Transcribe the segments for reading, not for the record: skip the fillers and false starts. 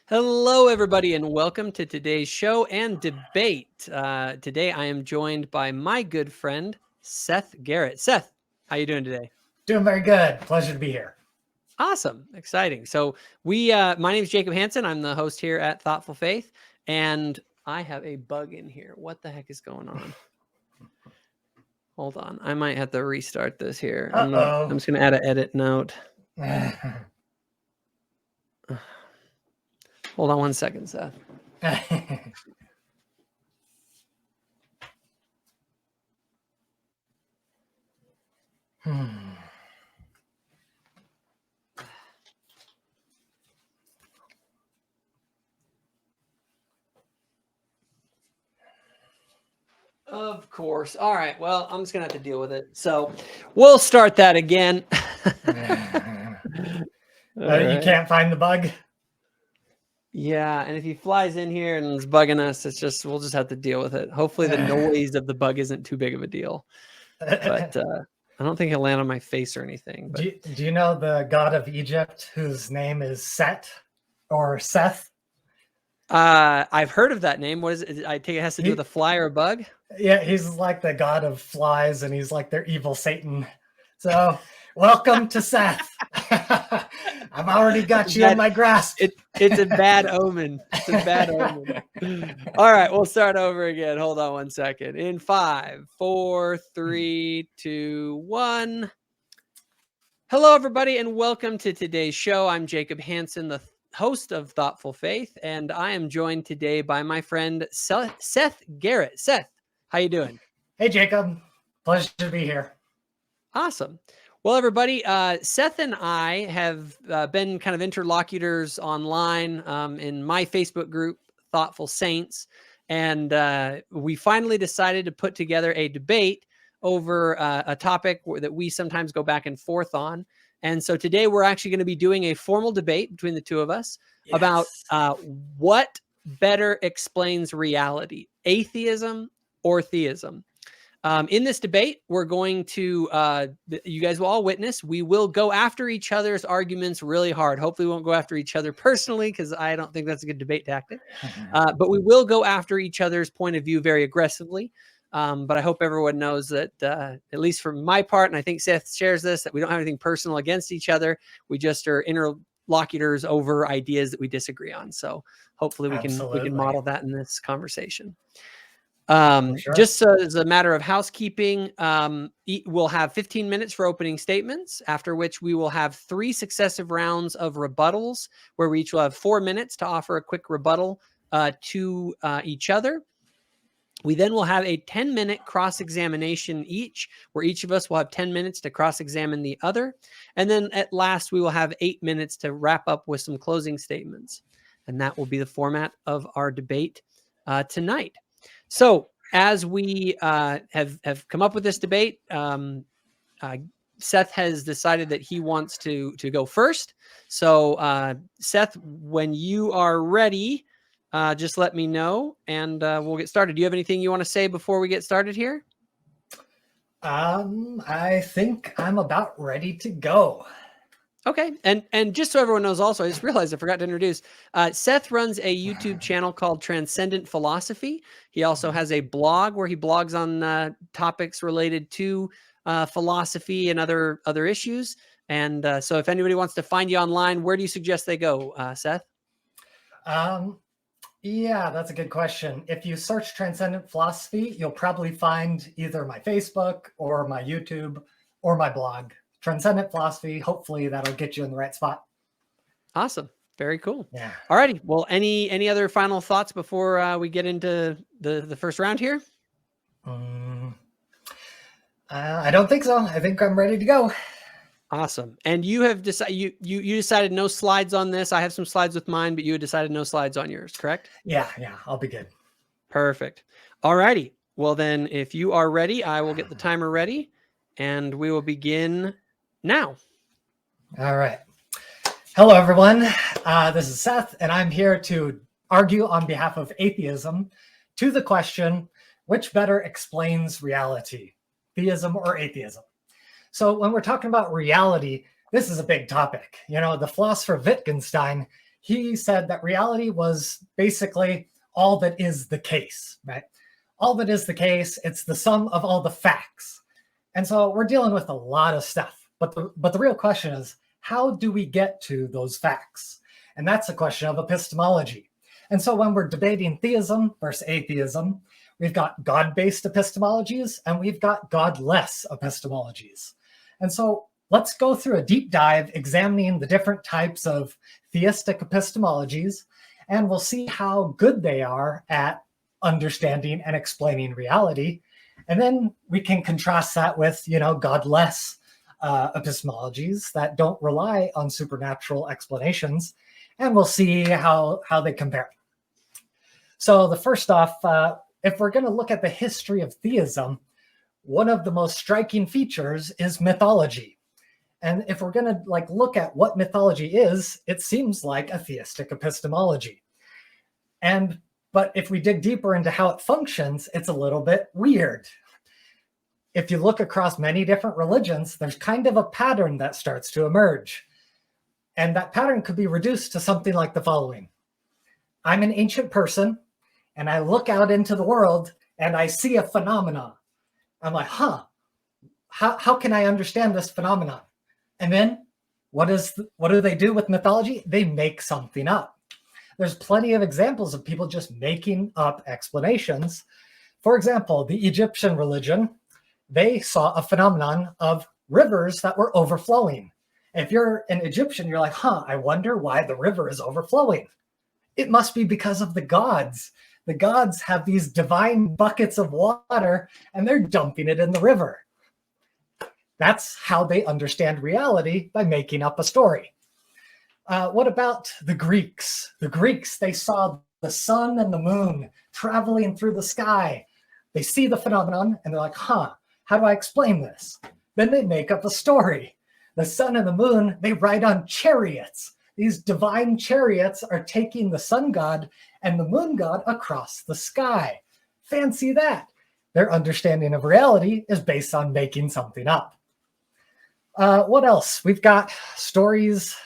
Hello, everybody, and welcome to today's show and debate. Today, I am joined by my good friend, Seth Garrett. Seth, how you doing today? Doing very good. Pleasure to be here. Awesome. Exciting. So my name is Jacob Hansen. I'm the host here at Thoughtful Faith, and I have a bug in here. What the heck is going on? Hold on. I might have to restart this here. I'm just going to add an edit note. Hold on one second, Seth. Of course. All right. Well, I'm just going to have to deal with it. So we'll start that again. You can't find the bug? Yeah, and if he flies in here and is bugging us, we'll just have to deal with it. Hopefully the noise of the bug isn't too big of a deal. But I don't think he'll land on my face or anything. But... Do you know the god of Egypt whose name is Seth or Seth? I've heard of that name. What is it? I take it has to do with a fly or a bug? Yeah, he's like the god of flies, and he's like their evil Satan. So welcome to Seth. I've already got you in my grasp. It's a bad omen. It's a bad omen. All right, we'll start over again. Hold on one second. In 5, 4, 3, 2, 1. Hello, everybody, and welcome to today's show. I'm Jacob Hansen, the host of Thoughtful Faith, and I am joined today by my friend Seth Garrett. Seth, how you doing? Hey, Jacob. Pleasure to be here. Awesome. Well, everybody, Seth and I have been kind of interlocutors online in my Facebook group, Thoughtful Saints, and we finally decided to put together a debate over a topic that we sometimes go back and forth on. And so today we're actually going to be doing a formal debate between the two of us about what better explains reality, atheism or theism. In this debate, we're going to, you guys will all witness, we will go after each other's arguments really hard. Hopefully we won't go after each other personally, because I don't think that's a good debate tactic. But we will go after each other's point of view very aggressively. But I hope everyone knows that, at least from my part, and I think Seth shares this, that we don't have anything personal against each other. We just are interlocutors over ideas that we disagree on. So hopefully we can model that in this conversation. Sure. Just as a matter of housekeeping, we'll have 15 minutes for opening statements, after which we will have 3 successive rounds of rebuttals, where we each will have 4 minutes to offer a quick rebuttal to each other. We then will have a 10-minute cross-examination each, where each of us will have 10 minutes to cross-examine the other. And then at last, we will have 8 minutes to wrap up with some closing statements. And that will be the format of our debate tonight. So as we have come up with this debate, Seth has decided that he wants to go first. So Seth, when you are ready, just let me know and we'll get started. Do you have anything you want to say before we get started here? I think I'm about ready to go. Okay. And just so everyone knows also, I just realized I forgot to introduce, Seth runs a YouTube channel called Transcendent Philosophy. He also has a blog where he blogs on topics related to philosophy and other issues. And so if anybody wants to find you online, where do you suggest they go, Seth? Yeah, that's a good question. If you search Transcendent Philosophy, you'll probably find either my Facebook or my YouTube or my blog. Transcendent Philosophy. Hopefully that'll get you in the right spot. Awesome. Very cool. Yeah. All righty. Well, any other final thoughts before we get into the first round here? I don't think so. I think I'm ready to go. Awesome. And you have decided you decided no slides on this. I have some slides with mine, but you had decided no slides on yours, correct? Yeah, I'll be good. Perfect. All righty. Well, then if you are ready, I will get the timer ready and we will begin now. All right. Hello, everyone. This is Seth, and I'm here to argue on behalf of atheism to the question, which better explains reality, theism or atheism? So when we're talking about reality, this is a big topic. You know, the philosopher Wittgenstein, he said that reality was basically all that is the case, right? All that is the case, it's the sum of all the facts. And so we're dealing with a lot of stuff. But the real question is, how do we get to those facts? And that's a question of epistemology. And so when we're debating theism versus atheism, we've got God-based epistemologies and we've got godless epistemologies. And so let's go through a deep dive examining the different types of theistic epistemologies, and we'll see how good they are at understanding and explaining reality. And then we can contrast that with, godless epistemologies that don't rely on supernatural explanations, and we'll see how they compare. So the first off, if we're going to look at the history of theism, one of the most striking features is mythology. And if we're going to look at what mythology is, it seems like a theistic epistemology. But if we dig deeper into how it functions, it's a little bit weird. If you look across many different religions, there's kind of a pattern that starts to emerge. And that pattern could be reduced to something like the following. I'm an ancient person, and I look out into the world, and I see a phenomenon. I'm like, how can I understand this phenomenon? And then what do they do with mythology? They make something up. There's plenty of examples of people just making up explanations. For example, the Egyptian religion, they saw a phenomenon of rivers that were overflowing. If you're an Egyptian, you're like, I wonder why the river is overflowing. It must be because of the gods. The gods have these divine buckets of water and they're dumping it in the river. That's how they understand reality, by making up a story. What about the Greeks? The Greeks, they saw the sun and the moon traveling through the sky. They see the phenomenon and they're like, how do I explain this? Then they make up a story. The sun and the moon, they ride on chariots. These divine chariots are taking the sun god and the moon god across the sky. Fancy that. Their understanding of reality is based on making something up. What else? We've got stories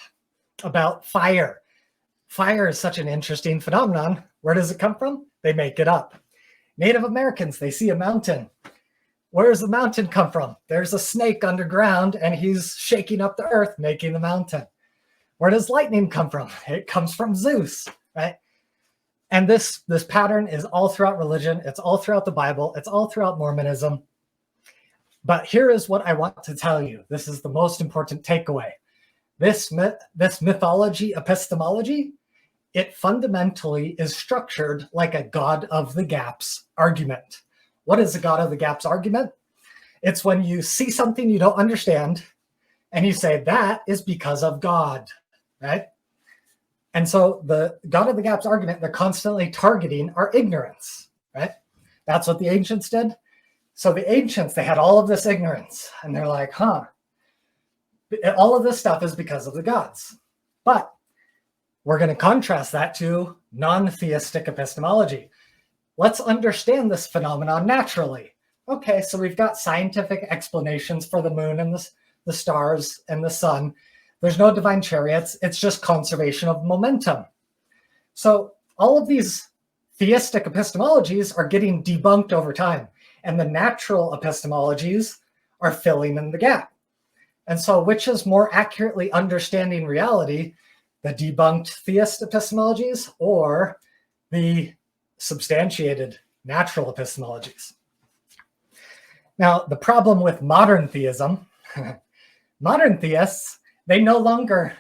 about fire. Fire is such an interesting phenomenon. Where does it come from? They make it up. Native Americans, they see a mountain. Where does the mountain come from? There's a snake underground and he's shaking up the earth, making the mountain. Where does lightning come from? It comes from Zeus, right? And this pattern is all throughout religion. It's all throughout the Bible. It's all throughout Mormonism. But here is what I want to tell you. This is the most important takeaway. This mythology epistemology, it fundamentally is structured like a God of the gaps argument. What is a God of the gaps argument? It's when you see something you don't understand and you say that is because of God, right? And so the God of the gaps argument, they're constantly targeting our ignorance, right? That's what the ancients did. So the ancients, they had all of this ignorance and they're like, all of this stuff is because of the gods. But we're going to contrast that to non-theistic epistemology. Let's understand this phenomenon naturally. Okay, so we've got scientific explanations for the moon and the stars and the sun. There's no divine chariots. It's just conservation of momentum. So all of these theistic epistemologies are getting debunked over time, and the natural epistemologies are filling in the gap. And so which is more accurately understanding reality, the debunked theist epistemologies or the substantiated natural epistemologies? Now, the problem with modern theism, modern theists, they no longer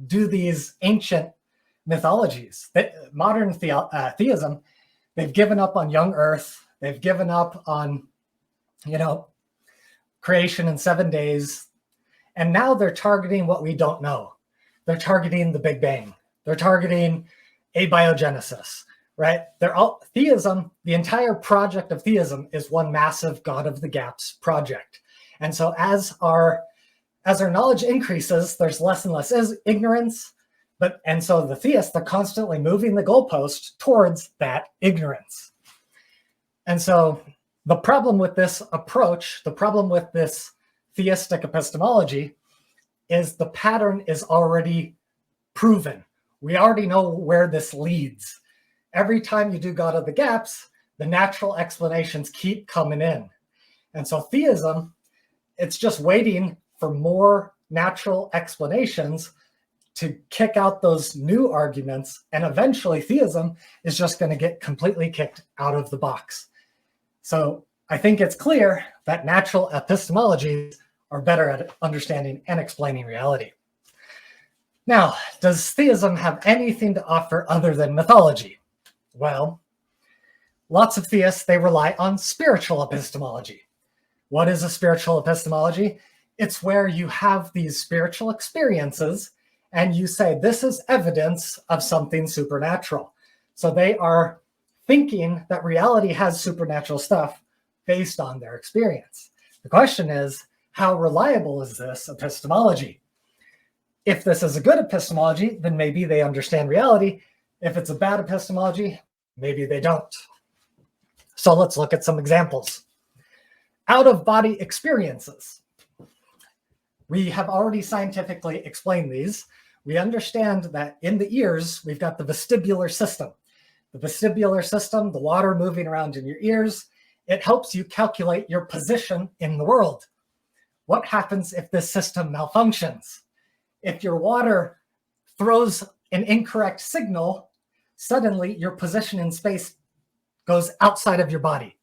do these ancient mythologies. Modern theism, they've given up on young earth. They've given up on, creation in 7 days. And now they're targeting what we don't know. They're targeting the Big Bang. They're targeting abiogenesis, right? Theism, the entire project of theism is one massive God of the gaps project. And so as our knowledge increases, there's less and less ignorance. And so the theists, they're constantly moving the goalpost towards that ignorance. And so the problem with this approach, the problem with this theistic epistemology, is the pattern is already proven. We already know where this leads. Every time you do God of the gaps, the natural explanations keep coming in. And so theism, it's just waiting for more natural explanations to kick out those new arguments. And eventually theism is just going to get completely kicked out of the box. So I think it's clear that natural epistemologies are better at understanding and explaining reality. Now, does theism have anything to offer other than mythology? Well, lots of theists, they rely on spiritual epistemology. What is a spiritual epistemology? It's where you have these spiritual experiences and you say, this is evidence of something supernatural. So they are thinking that reality has supernatural stuff based on their experience. The question is, how reliable is this epistemology? If this is a good epistemology, then maybe they understand reality. If it's a bad epistemology, maybe they don't. So let's look at some examples. Out-of-body experiences. We have already scientifically explained these. We understand that in the ears, we've got the vestibular system. The vestibular system, the water moving around in your ears, it helps you calculate your position in the world. What happens if this system malfunctions? If your water throws an incorrect signal, suddenly your position in space goes outside of your body.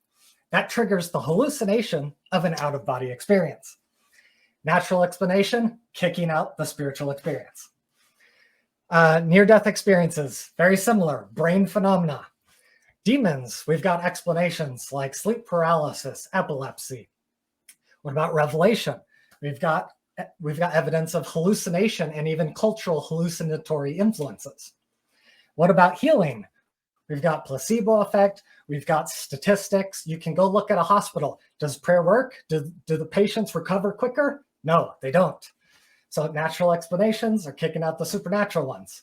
That triggers the hallucination of an out-of-body experience. Natural explanation, kicking out the spiritual experience. Near-death experiences, very similar, brain phenomena. Demons, we've got explanations like sleep paralysis, epilepsy. What about revelation? We've got evidence of hallucination and even cultural hallucinatory influences. What about healing? We've got placebo effect. We've got statistics. You can go look at a hospital. Does prayer work? Do the patients recover quicker? No, they don't. So natural explanations are kicking out the supernatural ones.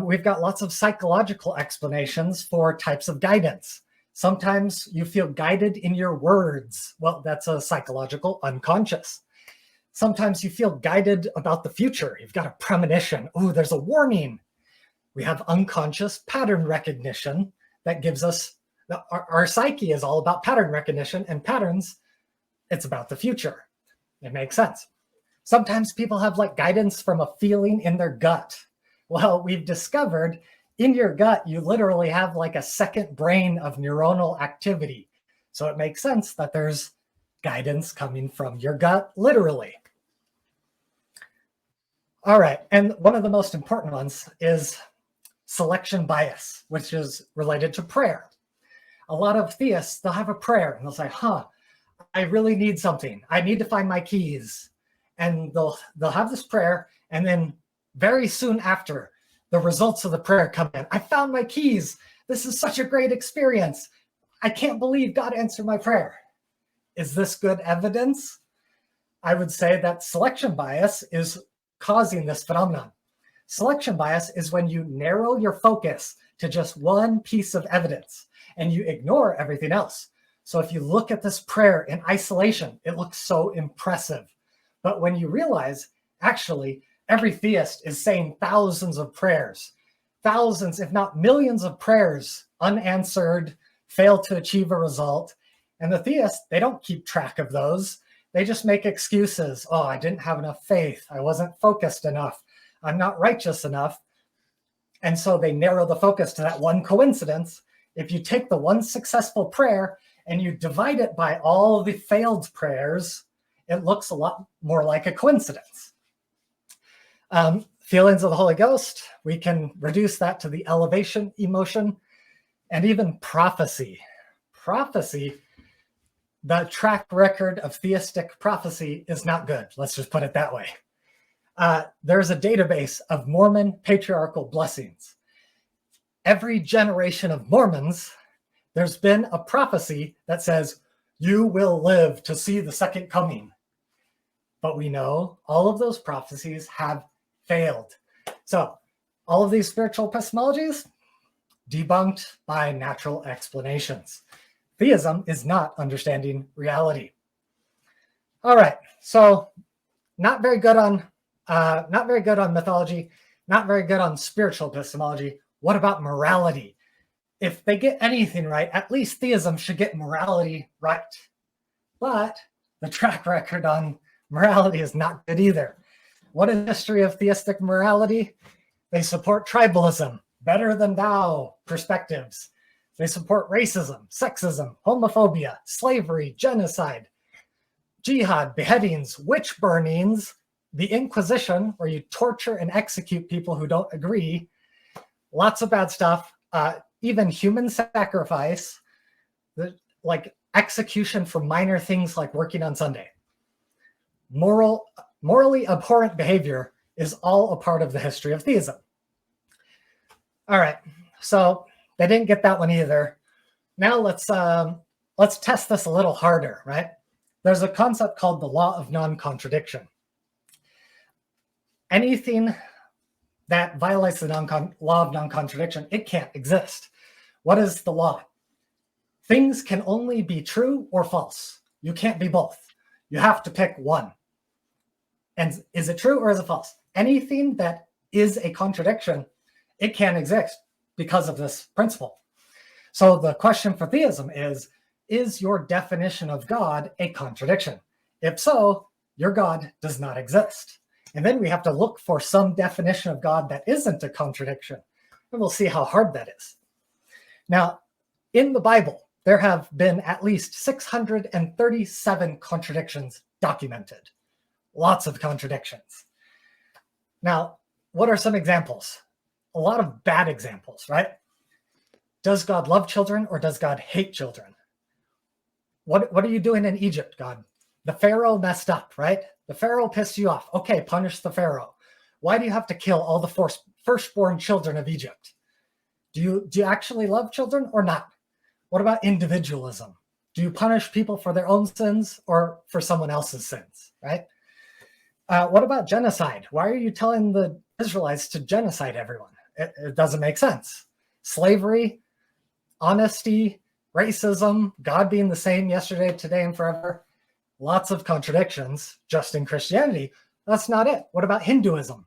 We've got lots of psychological explanations for types of guidance. Sometimes you feel guided in your words. Well, that's a psychological unconscious. Sometimes you feel guided about the future. You've got a premonition. Oh, there's a warning. We have unconscious pattern recognition that gives us, our psyche is all about pattern recognition, and patterns, it's about the future. It makes sense. Sometimes people have like guidance from a feeling in their gut. Well, we've discovered in your gut, you literally have like a second brain of neuronal activity. So it makes sense that there's guidance coming from your gut, literally. All right, and one of the most important ones is selection bias, which is related to prayer. A lot of theists, they'll have a prayer and they'll say, I really need something. I need to find my keys. And they'll have this prayer, and then very soon after, the results of the prayer come in. I found my keys. This is such a great experience. I can't believe God answered my prayer. Is this good evidence? I would say that selection bias is causing this phenomenon. Selection bias is when you narrow your focus to just one piece of evidence and you ignore everything else. So if you look at this prayer in isolation, it looks so impressive. But when you realize, actually, every theist is saying thousands of prayers, thousands, if not millions of prayers, unanswered, fail to achieve a result. And the theists, they don't keep track of those. They just make excuses. Oh, I didn't have enough faith. I wasn't focused enough. I'm not righteous enough. And so they narrow the focus to that one coincidence. If you take the one successful prayer and you divide it by all the failed prayers, it looks a lot more like a coincidence. Feelings of the Holy Ghost, we can reduce that to the elevation emotion, and even prophecy. Prophecy, the track record of theistic prophecy is not good. Let's just put it that way. There's a database of Mormon patriarchal blessings. Every generation of Mormons, there's been a prophecy that says, you will live to see the second coming. But we know all of those prophecies have failed. So all of these spiritual epistemologies, debunked by natural explanations. Theism is not understanding reality. All right, so not very good on mythology. Not very good on spiritual epistemology. What about morality? If they get anything right, at least theism should get morality right. But the track record on morality is not good either. What is the history of theistic morality? They support tribalism, better than thou perspectives. They support racism, sexism, homophobia, slavery, genocide, jihad, beheadings, witch burnings, the Inquisition, where you torture and execute people who don't agree, lots of bad stuff, even human sacrifice, like execution for minor things like working on Sunday. Morally abhorrent behavior is all a part of the history of theism. All right, so they didn't get that one either. Now let's test this a little harder, right? There's a concept called the law of non-contradiction. Anything that violates the law of non-contradiction, it can't exist. What is the law? Things can only be true or false. You can't be both. You have to pick one. And is it true or is it false? Anything that is a contradiction, it can't exist because of this principle. So the question for theism is your definition of God a contradiction? If so, your God does not exist. And then we have to look for some definition of God that isn't a contradiction. And we'll see how hard that is. Now, in the Bible, there have been at least 637 contradictions documented. Lots of contradictions. Now, what are some examples? A lot of bad examples, right? Does God love children or does God hate children? What are you doing in Egypt, God? The Pharaoh messed up, right? The Pharaoh pissed you off. Okay, punish the Pharaoh. Why do you have to kill all the firstborn children of Egypt? Do you actually love children or not? What about individualism? Do you punish people for their own sins or for someone else's sins, right? What about genocide? Why are you telling the Israelites to genocide everyone? It doesn't make sense. Slavery, honesty, racism, God being the same yesterday, today, and forever. Lots of contradictions just in Christianity. That's not it. What about Hinduism?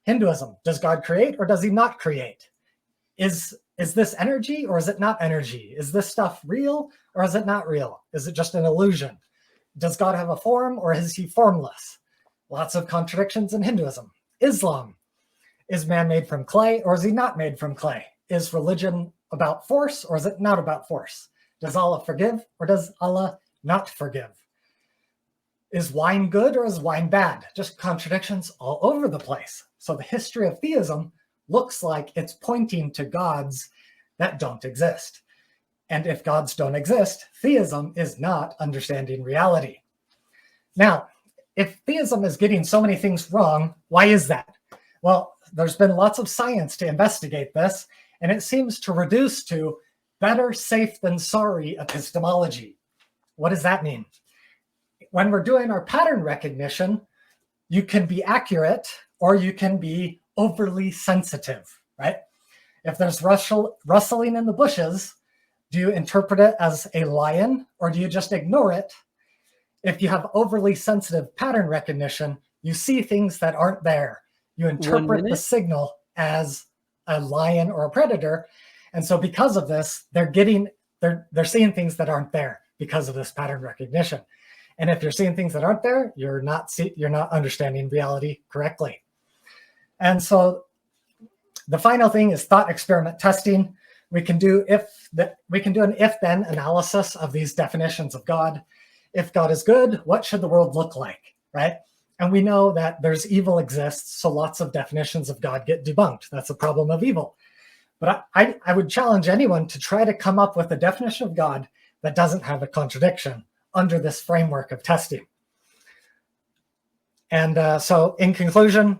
Hinduism, does God create or does he not create? Is this energy or is it not energy? Is this stuff real or is it not real? Is it just an illusion? Does God have a form or is he formless? Lots of contradictions in Hinduism. Islam, is man made from clay or is he not made from clay? Is religion about force or is it not about force? Does Allah forgive or does Allah not forgive? Is wine good or is wine bad? Just contradictions all over the place. So the history of theism looks like it's pointing to gods that don't exist. And if gods don't exist, theism is not understanding reality. Now, if theism is getting so many things wrong, why is that? Well, there's been lots of science to investigate this, and it seems to reduce to better safe than sorry epistemology. What does that mean? When we're doing our pattern recognition, you can be accurate or you can be overly sensitive, right? If there's rustling in the bushes, do you interpret it as a lion or do you just ignore it? If you have overly sensitive pattern recognition, you see things that aren't there. You interpret the signal as a lion or a predator. And so because of this, they're seeing things that aren't there because of this pattern recognition. And if you're seeing things that aren't there, you're not understanding reality correctly. And so the final thing is thought experiment testing. We can do an if-then analysis of these definitions of God. If God is good, what should the world look like, right? And we know that there's evil exists, so lots of definitions of God get debunked. That's a problem of evil. But I would challenge anyone to try to come up with a definition of God that doesn't have a contradiction under this framework of testing. And so in conclusion,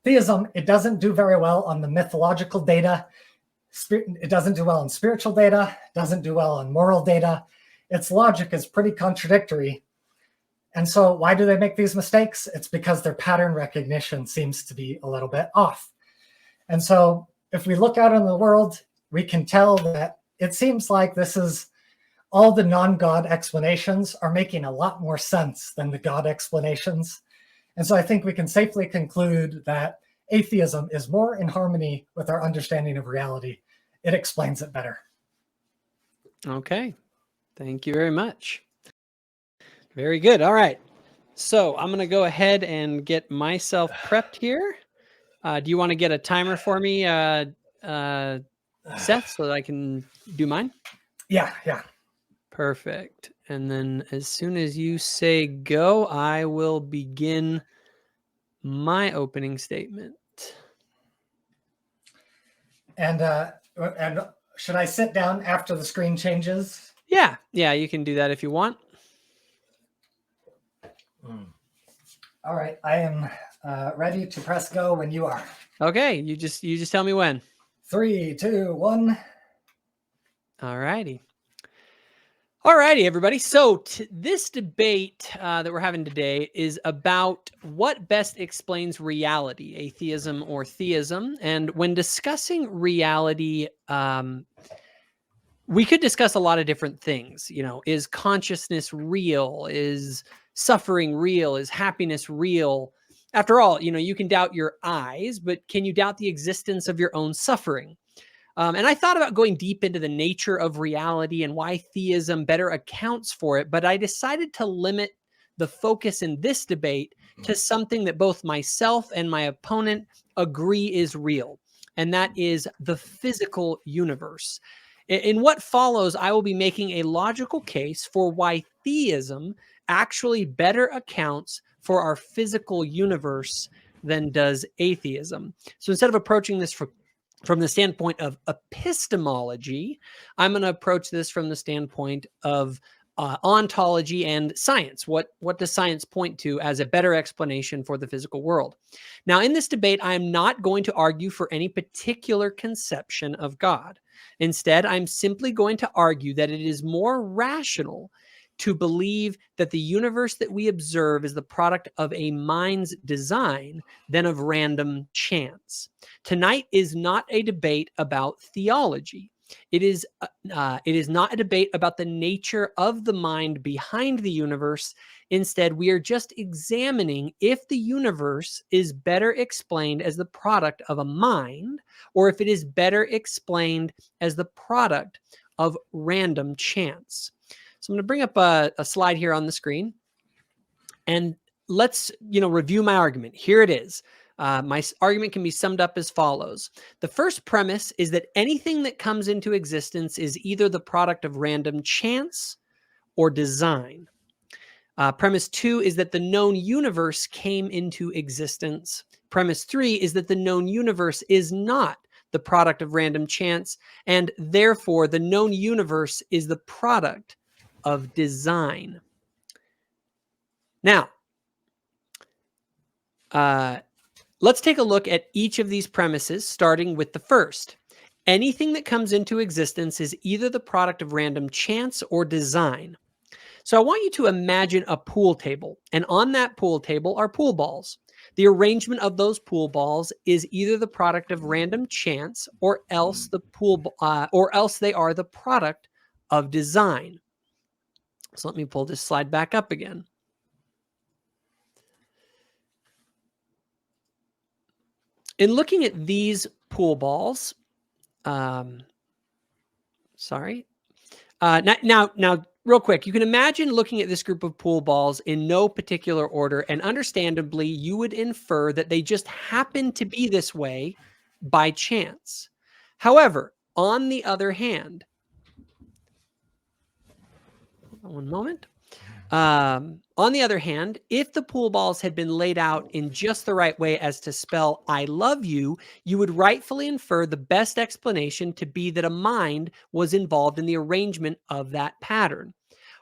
theism, it doesn't do very well on the mythological data. It doesn't do well on spiritual data, doesn't do well on moral data. Its logic is pretty contradictory. And so why do they make these mistakes? It's because their pattern recognition seems to be a little bit off. And so if we look out in the world, we can tell that it seems like all the non-God explanations are making a lot more sense than the God explanations. And so I think we can safely conclude that atheism is more in harmony with our understanding of reality. It explains it better. Okay. Thank you very much. Very good. All right. So I'm going to go ahead and get myself prepped here. Do you want to get a timer for me, Seth, so that I can do mine? Yeah. Perfect. And then as soon as you say go, I will begin my opening statement. And should I sit down after the screen changes? Yeah, you can do that if you want. All right, I am ready to press go when you are. Okay, you just tell me when. 3, 2, 1. All righty. All righty, everybody. So this debate that we're having today is about what best explains reality, atheism or theism. And when discussing reality, we could discuss a lot of different things. You know, is consciousness real? Is suffering real? Is happiness real? After all, you know, you can doubt your eyes, but can you doubt the existence of your own suffering? And I thought about going deep into the nature of reality and why theism better accounts for it, but I decided to limit the focus in this debate to something that both myself and my opponent agree is real, and that is the physical universe. In what follows, I will be making a logical case for why theism actually better accounts for our physical universe than does atheism. So instead of approaching this from the standpoint of epistemology, I'm going to approach this from the standpoint of ontology and science. What does science point to as a better explanation for the physical world? Now, in this debate, I am not going to argue for any particular conception of God. Instead, I'm simply going to argue that it is more rational to believe that the universe that we observe is the product of a mind's design than of random chance. Tonight is not a debate about theology. It is not a debate about the nature of the mind behind the universe. Instead, we are just examining if the universe is better explained as the product of a mind, or if it is better explained as the product of random chance. So I'm going to bring up a slide here on the screen, and let's review my argument. Here it is. My argument can be summed up as follows. The first premise is that anything that comes into existence is either the product of random chance or design. Premise 2 is that the known universe came into existence. Premise 3 is that the known universe is not the product of random chance, and therefore the known universe is the product of design. Now, let's take a look at each of these premises, starting with the first. Anything that comes into existence is either the product of random chance or design. So I want you to imagine a pool table, and on that pool table are pool balls. The arrangement of those pool balls is either the product of random chance, or else they are the product of design. So let me pull this slide back up again. In looking at these pool balls, now, real quick, you can imagine looking at this group of pool balls in no particular order, and understandably, you would infer that they just happen to be this way by chance. However, on the other hand, one moment. On the other hand, if the pool balls had been laid out in just the right way as to spell I love you, you would rightfully infer the best explanation to be that a mind was involved in the arrangement of that pattern.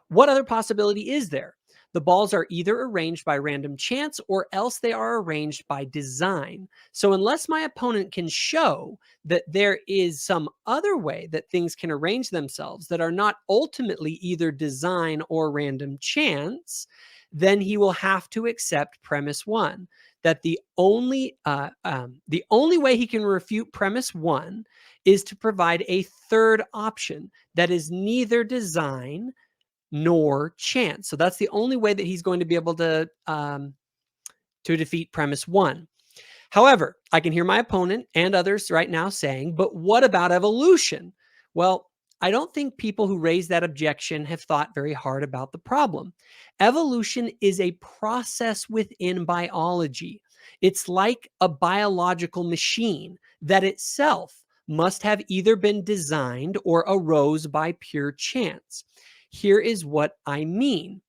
What other possibility is there? The balls are either arranged by random chance or else they are arranged by design. So unless my opponent can show that there is some other way that things can arrange themselves that are not ultimately either design or random chance, then he will have to accept premise 1, that the only way he can refute premise 1 is to provide a third option that is neither design nor chance. So that's the only way that he's going to be able to defeat premise 1. However, I can hear my opponent and others right now saying, but what about evolution? Well, I don't think people who raise that objection have thought very hard about the problem. Evolution is a process within biology. It's like a biological machine that itself must have either been designed or arose by pure chance. Here is what I mean.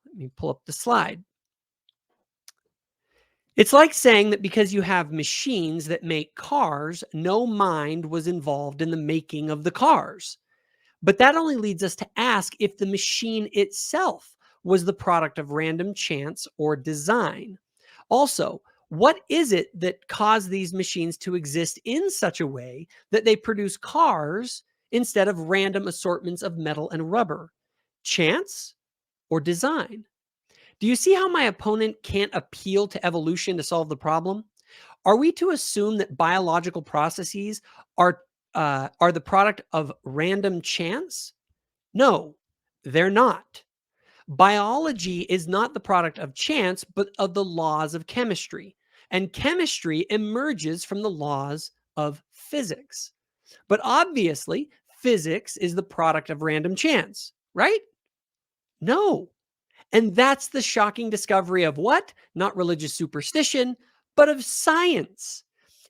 Let me pull up the slide. It's like saying that because you have machines that make cars, no mind was involved in the making of the cars. But that only leads us to ask if the machine itself was the product of random chance or design. Also, what is it that caused these machines to exist in such a way that they produce cars instead of random assortments of metal and rubber? Chance or design? Do you see how my opponent can't appeal to evolution to solve the problem? Are we to assume that biological processes are the product of random chance? No, they're not. Biology is not the product of chance, but of the laws of chemistry. And chemistry emerges from the laws of physics. But obviously, physics is the product of random chance, right? No. And that's the shocking discovery of what? Not religious superstition, but of science.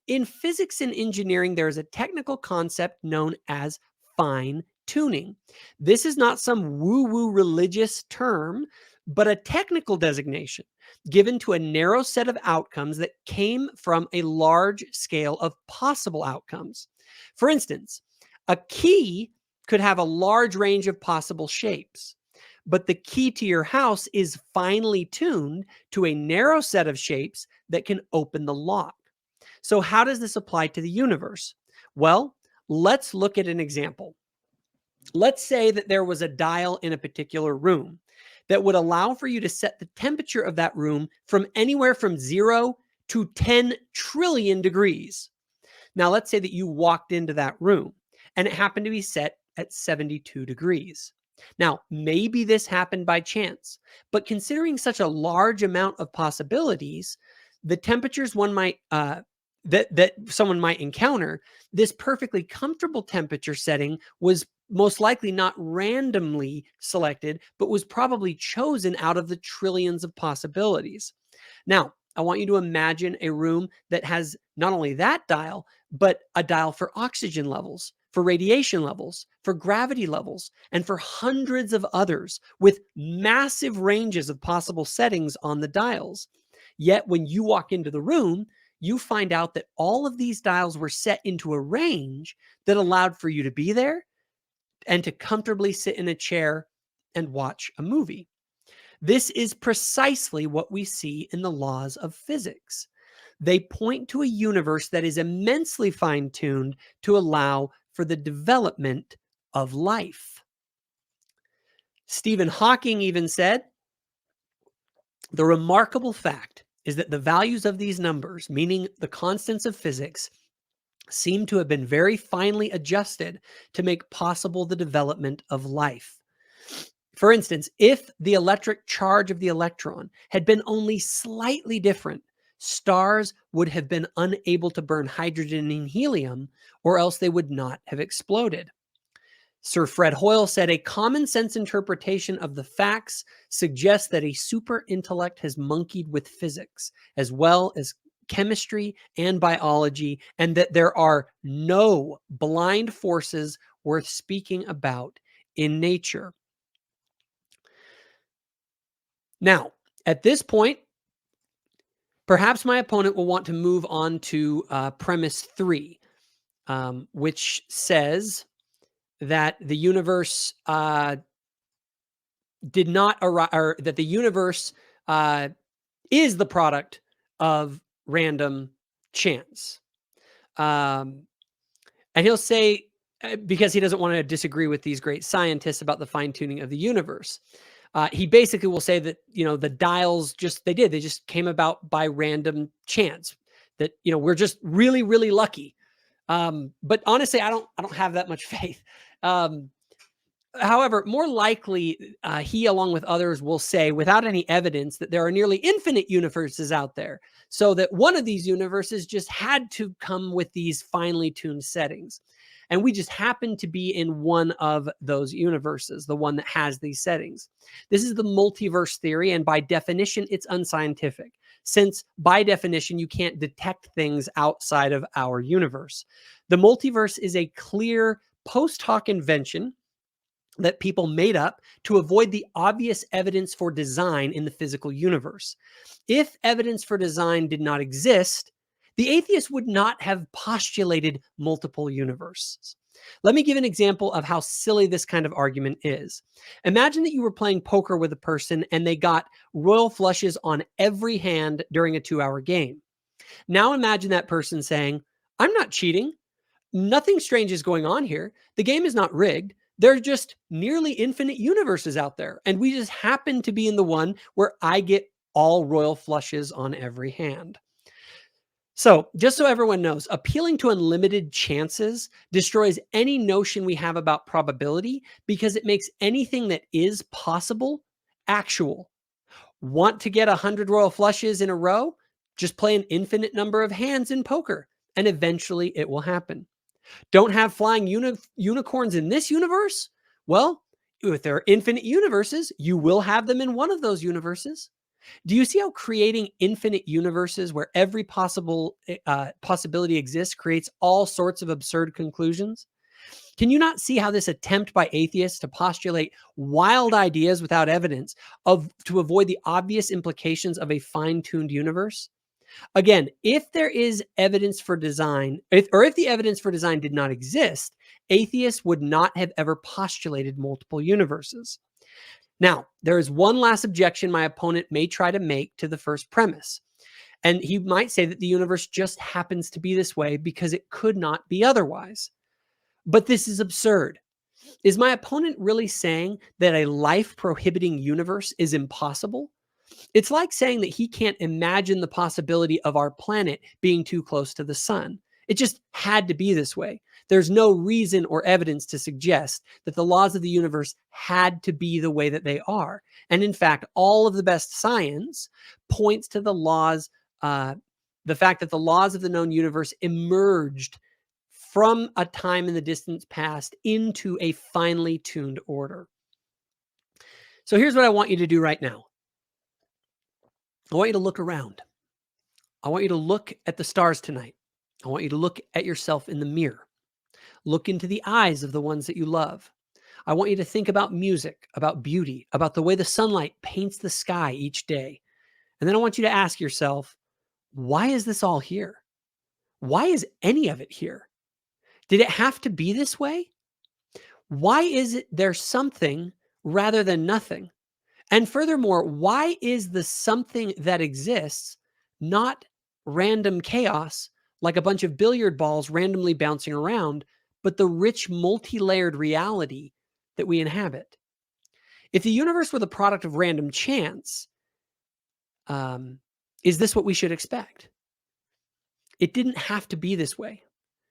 In physics and engineering, there is a technical concept known as fine tuning. This is not some woo-woo religious term, but a technical designation given to a narrow set of outcomes that came from a large scale of possible outcomes. For instance, a key could have a large range of possible shapes. But the key to your house is finely tuned to a narrow set of shapes that can open the lock. So how does this apply to the universe? Well, let's look at an example. Let's say that there was a dial in a particular room that would allow for you to set the temperature of that room from anywhere from 0 to 10 trillion degrees. Now, let's say that you walked into that room and it happened to be set at 72 degrees. Now, maybe this happened by chance, but considering such a large amount of possibilities, the temperatures one might that someone might encounter, this perfectly comfortable temperature setting was most likely not randomly selected, but was probably chosen out of the trillions of possibilities. Now, I want you to imagine a room that has not only that dial, but a dial for oxygen levels, for radiation levels, for gravity levels, and for hundreds of others with massive ranges of possible settings on the dials. Yet when you walk into the room, you find out that all of these dials were set into a range that allowed for you to be there and to comfortably sit in a chair and watch a movie. This is precisely what we see in the laws of physics. They point to a universe that is immensely fine-tuned to allow for the development of life. Stephen Hawking even said, the remarkable fact is that the values of these numbers, meaning the constants of physics, seem to have been very finely adjusted to make possible the development of life. For instance, if the electric charge of the electron had been only slightly different, stars would have been unable to burn hydrogen and helium, or else they would not have exploded. Sir Fred Hoyle said, a common sense interpretation of the facts suggests that a super intellect has monkeyed with physics, as well as chemistry and biology, and that there are no blind forces worth speaking about in nature. Now, at this point, perhaps my opponent will want to move on to premise 3, which says that the universe did not arrive, or that the universe is the product of random chance. And he'll say, because he doesn't want to disagree with these great scientists about the fine-tuning of the universe, he basically will say that, the dials they just came about by random chance, that, we're just really, really lucky. But honestly, I don't have that much faith. However, more likely, he, along with others, will say, without any evidence, that there are nearly infinite universes out there, so that one of these universes just had to come with these finely tuned settings. And we just happen to be in one of those universes, the one that has these settings. This is the multiverse theory, and by definition, it's unscientific, since by definition, you can't detect things outside of our universe. The multiverse is a clear post hoc invention that people made up to avoid the obvious evidence for design in the physical universe. If evidence for design did not exist, the atheist would not have postulated multiple universes. Let me give an example of how silly this kind of argument is. Imagine that you were playing poker with a person and they got royal flushes on every hand during a 2-hour game. Now imagine that person saying, "I'm not cheating. Nothing strange is going on here. The game is not rigged. There are just nearly infinite universes out there, and we just happen to be in the one where I get all royal flushes on every hand." So, just so everyone knows, appealing to unlimited chances destroys any notion we have about probability because it makes anything that is possible actual. Want to get 100 royal flushes in a row? Just play an infinite number of hands in poker, and eventually it will happen. Don't have flying unicorns in this universe? Well, if there are infinite universes, you will have them in one of those universes. Do you see how creating infinite universes where every possible possibility exists creates all sorts of absurd conclusions? Can you not see how this attempt by atheists to postulate wild ideas without evidence to avoid the obvious implications of a fine-tuned universe? Again, if there is evidence for design, if the evidence for design did not exist, atheists would not have ever postulated multiple universes. Now, there is one last objection my opponent may try to make to the first premise. And he might say that the universe just happens to be this way because it could not be otherwise. But this is absurd. Is my opponent really saying that a life-prohibiting universe is impossible? It's like saying that he can't imagine the possibility of our planet being too close to the sun. It just had to be this way. There's no reason or evidence to suggest that the laws of the universe had to be the way that they are. And in fact, all of the best science points to the fact that the laws of the known universe emerged from a time in the distant past into a finely tuned order. So here's what I want you to do right now. I want you to look around. I want you to look at the stars tonight. I want you to look at yourself in the mirror. Look into the eyes of the ones that you love. I want you to think about music, about beauty, about the way the sunlight paints the sky each day. And then I want you to ask yourself, why is this all here? Why is any of it here? Did it have to be this way? Why is it there's something rather than nothing? And furthermore, why is the something that exists not random chaos, like a bunch of billiard balls randomly bouncing around, but the rich, multi-layered reality that we inhabit? If the universe were the product of random chance, is this what we should expect? It didn't have to be this way.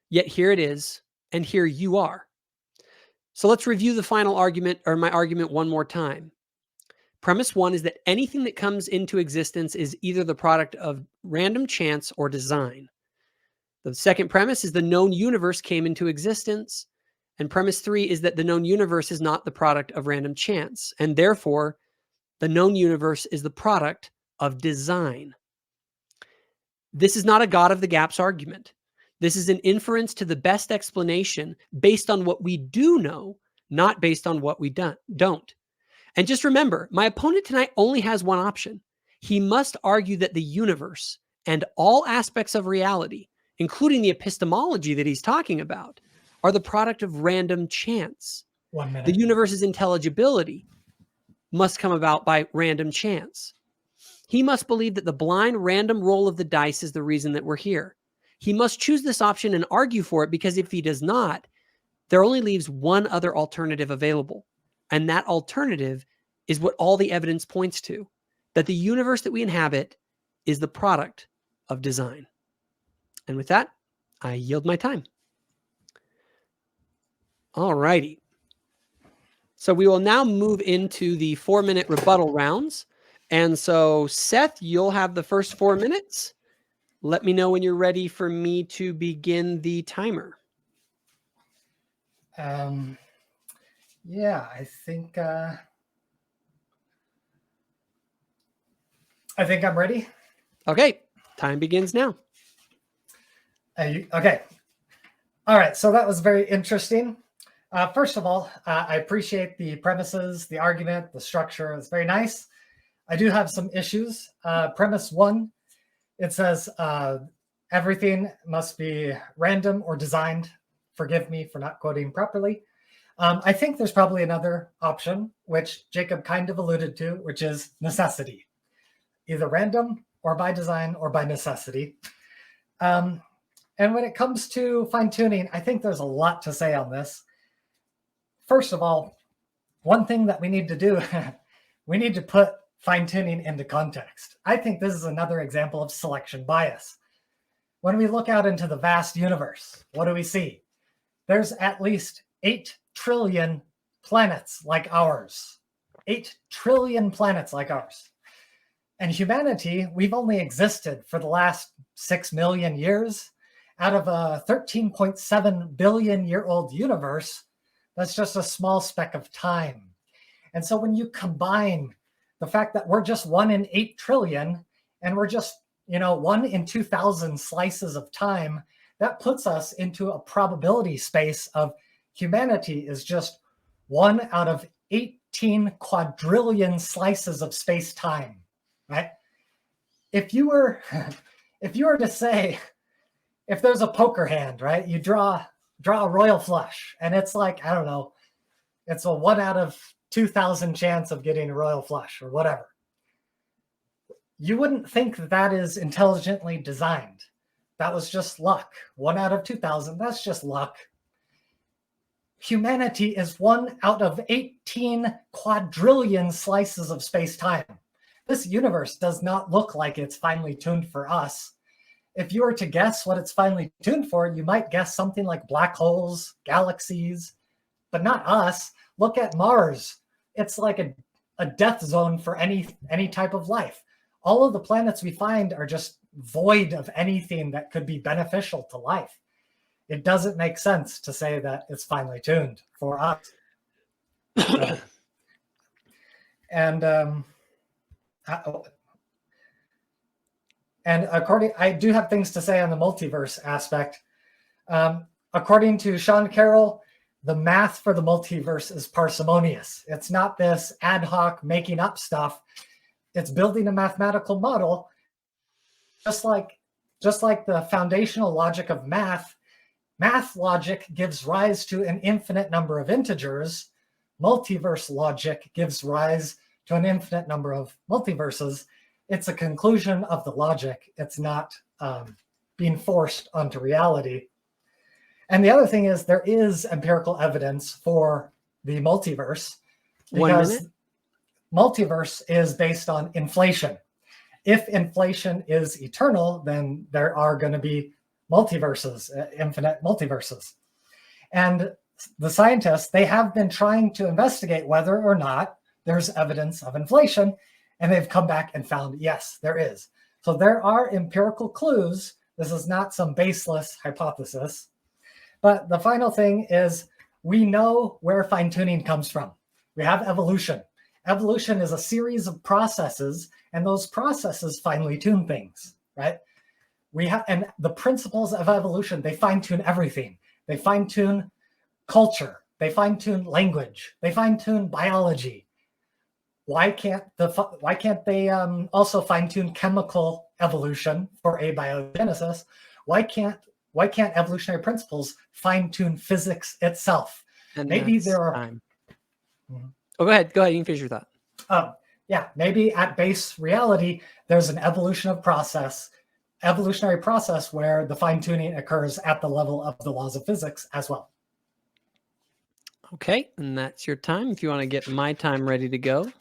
Yet here it is, and here you are. So let's review the final argument, or my argument, one more time. Premise one is that anything that comes into existence is either the product of random chance or design. The second premise is the known universe came into existence. And premise three is that the known universe is not the product of random chance. And therefore, the known universe is the product of design. This is not a God of the gaps argument. This is an inference to the best explanation based on what we do know, not based on what we don't. And just remember, my opponent tonight only has one option. He must argue that the universe and all aspects of reality, including the epistemology that he's talking about, are the product of random chance. 1 minute. The universe's intelligibility must come about by random chance. He must believe that the blind random roll of the dice is the reason that we're here. He must choose this option and argue for it, because if he does not, there only leaves one other alternative available. And that alternative is what all the evidence points to, that the universe that we inhabit is the product of design. And with that, I yield my time. All righty. So we will now move into the 4-minute rebuttal rounds. And so, Seth, you'll have the first 4 minutes. Let me know when you're ready for me to begin the timer. Yeah, I think I'm ready. Okay, time begins now. Okay. All right, so that was very interesting. First of all, I appreciate the premises, the argument, the structure. It's very nice. I do have some issues. Premise 1, it says everything must be random or designed. Forgive me for not quoting properly. I think there's probably another option, which Jacob kind of alluded to, which is necessity. Either random or by design or by necessity. And when it comes to fine-tuning, I think there's a lot to say on this. First of all, one thing that we need to do, we need to put fine-tuning into context. I think this is another example of selection bias. When we look out into the vast universe, what do we see? There's at least 8 trillion planets like ours. 8 trillion planets like ours. And humanity, we've only existed for the last 6 million years. Out of a 13.7 billion year old universe, that's just a small speck of time. And so when you combine the fact that we're just 1 in 8 trillion, and we're just, 1 in 2,000 slices of time, that puts us into a probability space of humanity is just 1 out of 18 quadrillion slices of space-time, right? If you were to say, if there's a poker hand, right, you draw a royal flush, and it's like, I don't know, it's a 1 out of 2,000 chance of getting a royal flush or whatever. You wouldn't think that is intelligently designed. That was just luck. 1 out of 2,000, that's just luck. Humanity is 1 out of 18 quadrillion slices of space-time. This universe does not look like it's finely tuned for us. If you were to guess what it's finely tuned for, you might guess something like black holes, galaxies, but not us. Look at Mars. It's like a death zone for any type of life. All of the planets we find are just void of anything that could be beneficial to life. It doesn't make sense to say that it's finely tuned for us. And I do have things to say on the multiverse aspect. According to Sean Carroll, the math for the multiverse is parsimonious. It's not this ad hoc making up stuff. It's building a mathematical model, just like the foundational logic of math. Math logic gives rise to an infinite number of integers. Multiverse logic gives rise to an infinite number of multiverses. It's a conclusion of the logic. It's not being forced onto reality. And the other thing is there is empirical evidence for the multiverse because multiverse is based on inflation. If inflation is eternal, then there are going to be multiverses, infinite multiverses. And the scientists, they have been trying to investigate whether or not there's evidence of inflation, and they've come back and found, yes, there is. So there are empirical clues. This is not some baseless hypothesis. But the final thing is we know where fine-tuning comes from. We have evolution. Evolution is a series of processes, and those processes finely tune things, right? And the principles of evolution, they fine-tune everything. They fine-tune culture. They fine-tune language. They fine-tune biology. Why can't they also fine-tune chemical evolution for abiogenesis? Why can't evolutionary principles fine-tune physics itself? And maybe there are. Time. Oh, go ahead. You can finish your thought. Yeah, maybe at base reality, there's an evolutionary process where the fine-tuning occurs at the level of the laws of physics as well. Okay, and that's your time. If you want to get my time ready to go,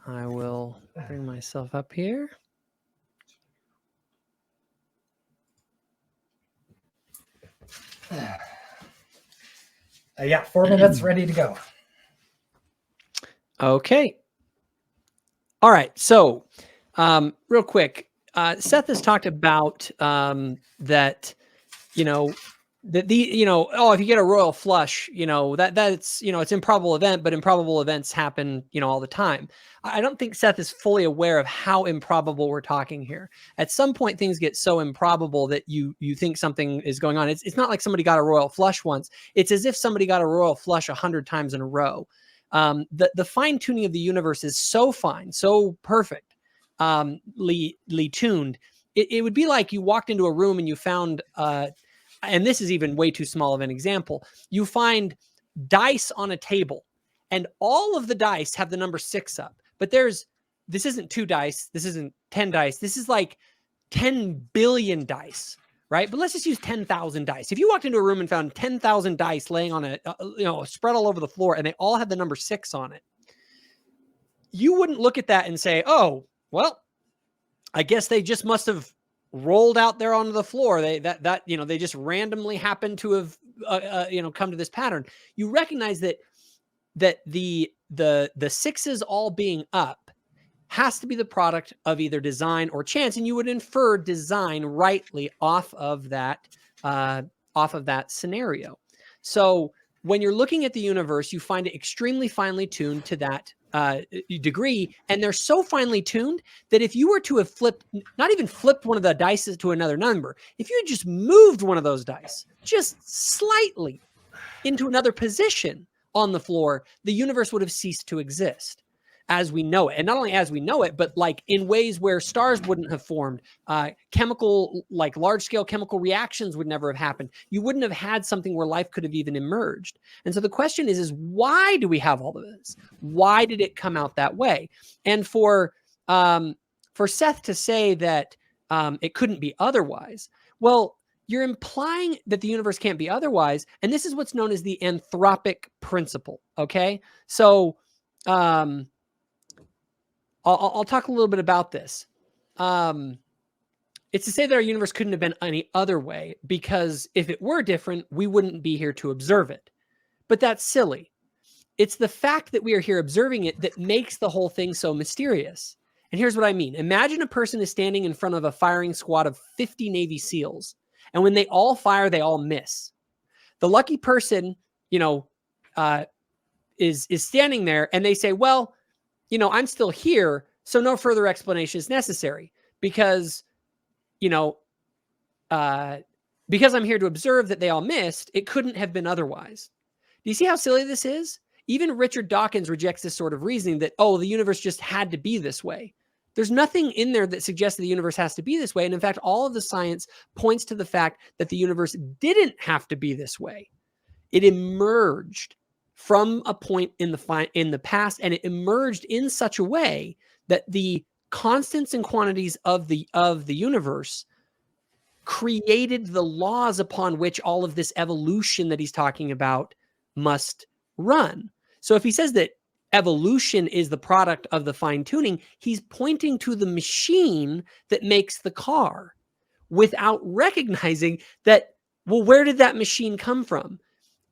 I will bring myself up here. Yeah, 4 minutes ready to go. Okay. All right. So, real quick, Seth has talked about that, if you get a royal flush, that's, it's improbable event, but improbable events happen, all the time. I don't think Seth is fully aware of how improbable we're talking here. At some point, things get so improbable that you think something is going on. It's not like somebody got a royal flush once. It's as if somebody got a royal flush 100 times in a row. The fine tuning of the universe is so fine, so perfect, tuned. It would be like you walked into a room and you found, and this is even way too small of an example, you find dice on a table and all of the dice have the number 6 up, but this isn't 2 dice, this isn't 10 dice, this is like 10 billion dice, right? But let's just use 10,000 dice. If you walked into a room and found 10,000 dice laying on a spread all over the floor and they all had the number 6 on it, you wouldn't look at that and say, oh, well, I guess they just must have rolled out there onto the floor. They just randomly happened to have come to this pattern. You recognize that the 6s all being up has to be the product of either design or chance, and you would infer design rightly off of that scenario. So when you're looking at the universe, you find it extremely finely tuned to that degree, and they're so finely tuned that if you were to have not even flipped one of the dice to another number, if you had just moved one of those dice just slightly into another position on the floor, the universe would have ceased to exist as we know it. And not only as we know it, but like in ways where stars wouldn't have formed, large-scale chemical reactions would never have happened. You wouldn't have had something where life could have even emerged. And so the question is why do we have all of this? Why did it come out that way? And for Seth to say that it couldn't be otherwise, well, you're implying that the universe can't be otherwise. And this is what's known as the anthropic principle. Okay. So, I'll talk a little bit about this. It's to say that our universe couldn't have been any other way, because if it were different, we wouldn't be here to observe it. But that's silly. It's the fact that we are here observing it that makes the whole thing so mysterious. And here's what I mean. Imagine a person is standing in front of a firing squad of 50 Navy SEALs, and when they all fire, they all miss. The lucky person, is standing there, and they say, well, I'm still here, so no further explanation is necessary because I'm here to observe that they all missed, it couldn't have been otherwise. Do you see how silly this is? Even Richard Dawkins rejects this sort of reasoning that, oh, the universe just had to be this way. There's nothing in there that suggests that the universe has to be this way. And in fact, all of the science points to the fact that the universe didn't have to be this way. It emerged from a point in the past, and it emerged in such a way that the constants and quantities of the universe created the laws upon which all of this evolution that he's talking about must run. So if he says that evolution is the product of the fine tuning, he's pointing to the machine that makes the car without recognizing that, well, where did that machine come from?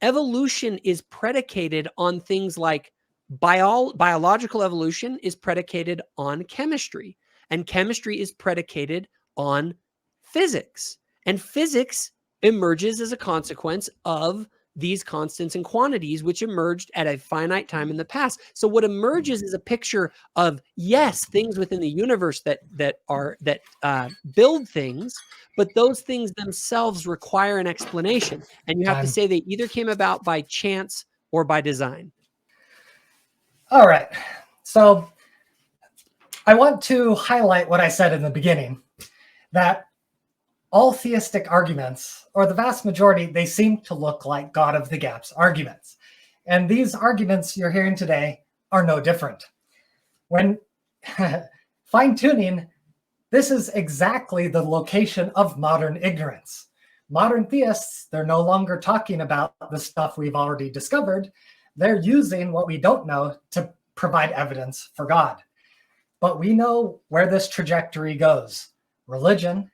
Evolution is predicated on things like biological evolution is predicated on chemistry, and chemistry is predicated on physics, and physics emerges as a consequence of these constants and quantities, which emerged at a finite time in the past. So what emerges is a picture of, yes, things within the universe that build things, but those things themselves require an explanation. And you have to say they either came about by chance or by design. All right. So I want to highlight what I said in the beginning, that all theistic arguments, or the vast majority, they seem to look like God of the Gaps arguments. And these arguments you're hearing today are no different. When fine-tuning, this is exactly the location of modern ignorance. Modern theists, they're no longer talking about the stuff we've already discovered. They're using what we don't know to provide evidence for God. But we know where this trajectory goes. Religion,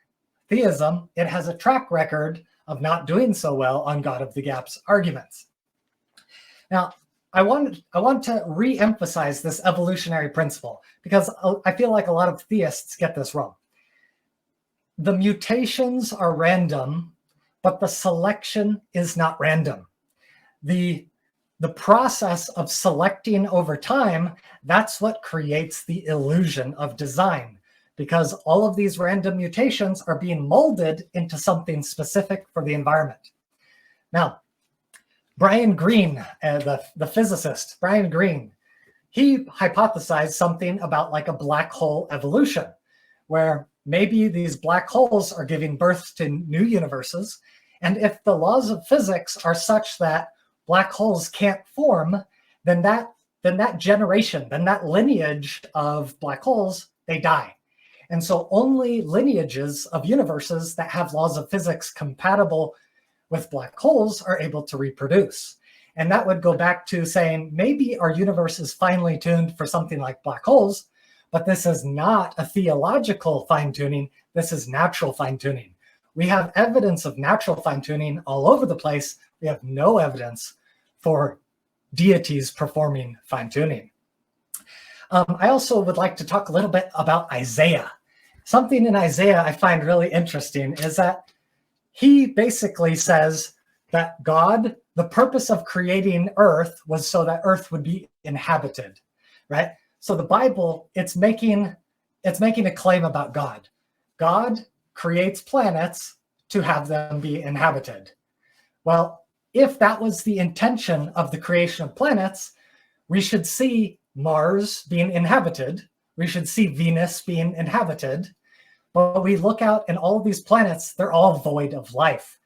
theism, it has a track record of not doing so well on God of the Gaps arguments. Now, I want to re-emphasize this evolutionary principle because I feel like a lot of theists get this wrong. The mutations are random, but the selection is not random. The process of selecting over time, that's what creates the illusion of design, because all of these random mutations are being molded into something specific for the environment. Now, Brian Greene, the physicist, Brian Greene, he hypothesized something about like a black hole evolution, where maybe these black holes are giving birth to new universes. And if the laws of physics are such that black holes can't form, then that generation, then that lineage of black holes, they die. And so only lineages of universes that have laws of physics compatible with black holes are able to reproduce. And that would go back to saying maybe our universe is finely tuned for something like black holes, but this is not a theological fine-tuning. This is natural fine-tuning. We have evidence of natural fine-tuning all over the place. We have no evidence for deities performing fine-tuning. I also would like to talk a little bit about Isaiah. Something in Isaiah I find really interesting is that he basically says that God, the purpose of creating earth was so that earth would be inhabited, right? So the Bible, it's making a claim about God. God creates planets to have them be inhabited. Well, if that was the intention of the creation of planets, we should see Mars being inhabited. We should see Venus being inhabited. But we look out and all of these planets, they're all void of life.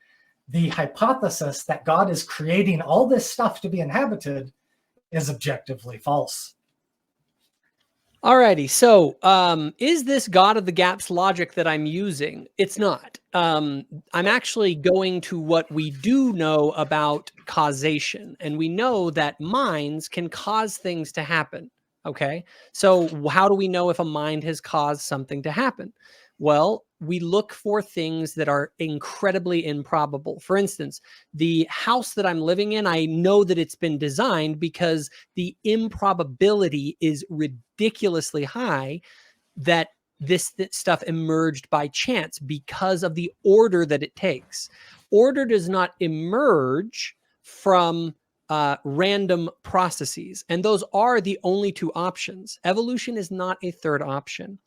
The hypothesis that God is creating all this stuff to be inhabited is objectively false. Alrighty, so is this God of the gaps logic that I'm using? It's not. I'm actually going to what we do know about causation, and we know that minds can cause things to happen. Okay, so how do we know if a mind has caused something to happen? Well, we look for things that are incredibly improbable. For instance, the house that I'm living in, I know that it's been designed because the improbability is ridiculously high that this stuff emerged by chance because of the order that it takes. Order does not emerge from random processes, and those are the only two options. Evolution is not a third option.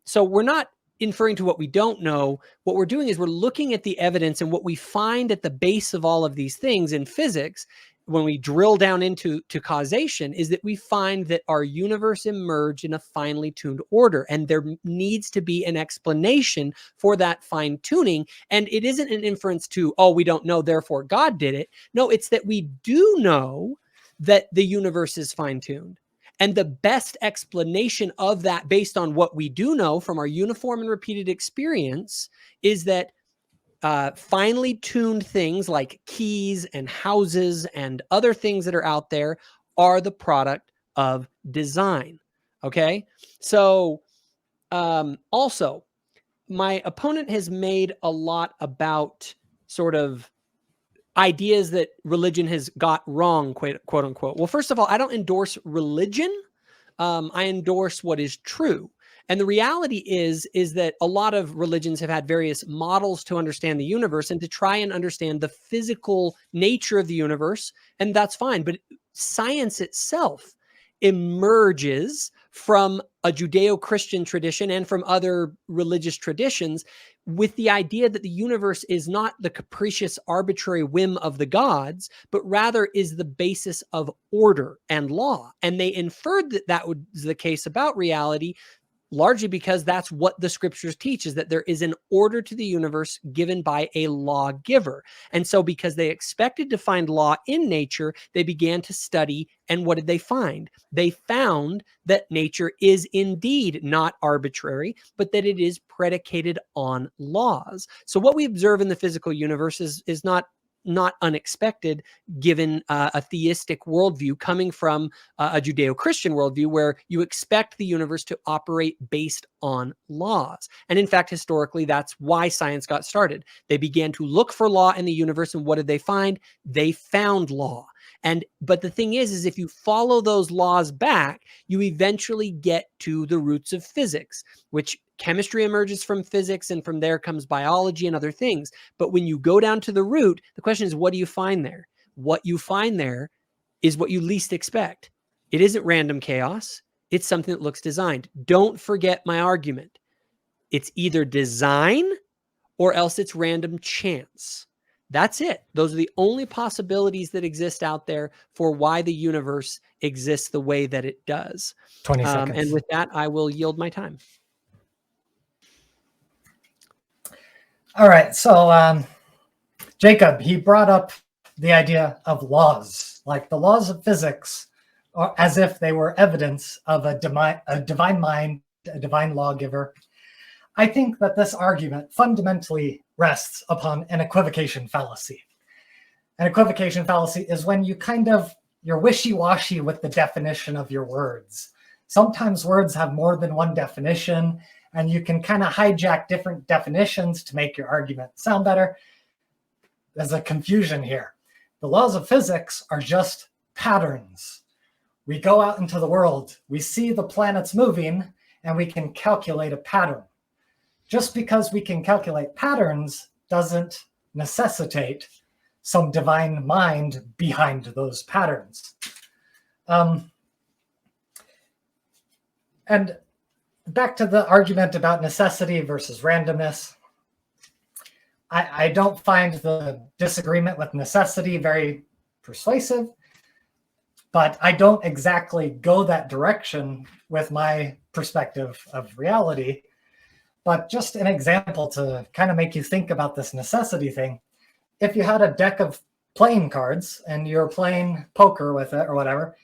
So we're not inferring to what we don't know. What we're doing is we're looking at the evidence, and what we find at the base of all of these things in physics, when we drill down into causation, is that we find that our universe emerged in a finely tuned order, and there needs to be an explanation for that fine tuning. And it isn't an inference to, oh, we don't know, therefore God did it. No, it's that we do know that the universe is fine tuned. And the best explanation of that, based on what we do know from our uniform and repeated experience, is that finely tuned things like keys and houses and other things that are out there are the product of design. Okay. So also, my opponent has made a lot about sort of ideas that religion has got wrong, quote unquote. Well, first of all, I don't endorse religion. I endorse what is true. And the reality is that a lot of religions have had various models to understand the universe and to try and understand the physical nature of the universe. And that's fine. But science itself emerges from a Judeo-Christian tradition and from other religious traditions with the idea that the universe is not the capricious, arbitrary whim of the gods, but rather is the basis of order and law. And they inferred that that was the case about reality, largely because that's what the scriptures teach, is that there is an order to the universe given by a lawgiver. And so because they expected to find law in nature, they began to study. And what did they find? They found that nature is indeed not arbitrary, but that it is predicated on laws. So what we observe in the physical universe is not unexpected, given a theistic worldview coming from a Judeo-Christian worldview, where you expect the universe to operate based on laws. And in fact, historically, that's why science got started. They began to look for law in the universe, and what did they find? They found law. But the thing is if you follow those laws back, you eventually get to the roots of physics, which chemistry emerges from physics, and from there comes biology and other things. But when you go down to the root, the question is, what do you find there? What you find there is what you least expect. It isn't random chaos. It's something that looks designed. Don't forget my argument. It's either design or else it's random chance. That's it. Those are the only possibilities that exist out there for why the universe exists the way that it does. 20 seconds. And with that, I will yield my time. All right. So Jacob, he brought up the idea of laws, like the laws of physics, or as if they were evidence of a divine mind, a divine lawgiver. I think that this argument fundamentally rests upon an equivocation fallacy. An equivocation fallacy is when you're wishy-washy with the definition of your words. Sometimes words have more than one definition, and you can kind of hijack different definitions to make your argument sound better. There's a confusion here. The laws of physics are just patterns. We go out into the world, we see the planets moving, and we can calculate a pattern. Just because we can calculate patterns doesn't necessitate some divine mind behind those patterns. And back to the argument about necessity versus randomness. I don't find the disagreement with necessity very persuasive, but I don't exactly go that direction with my perspective of reality. But just an example to kind of make you think about this necessity thing. If you had a deck of playing cards and you're playing poker with it or whatever,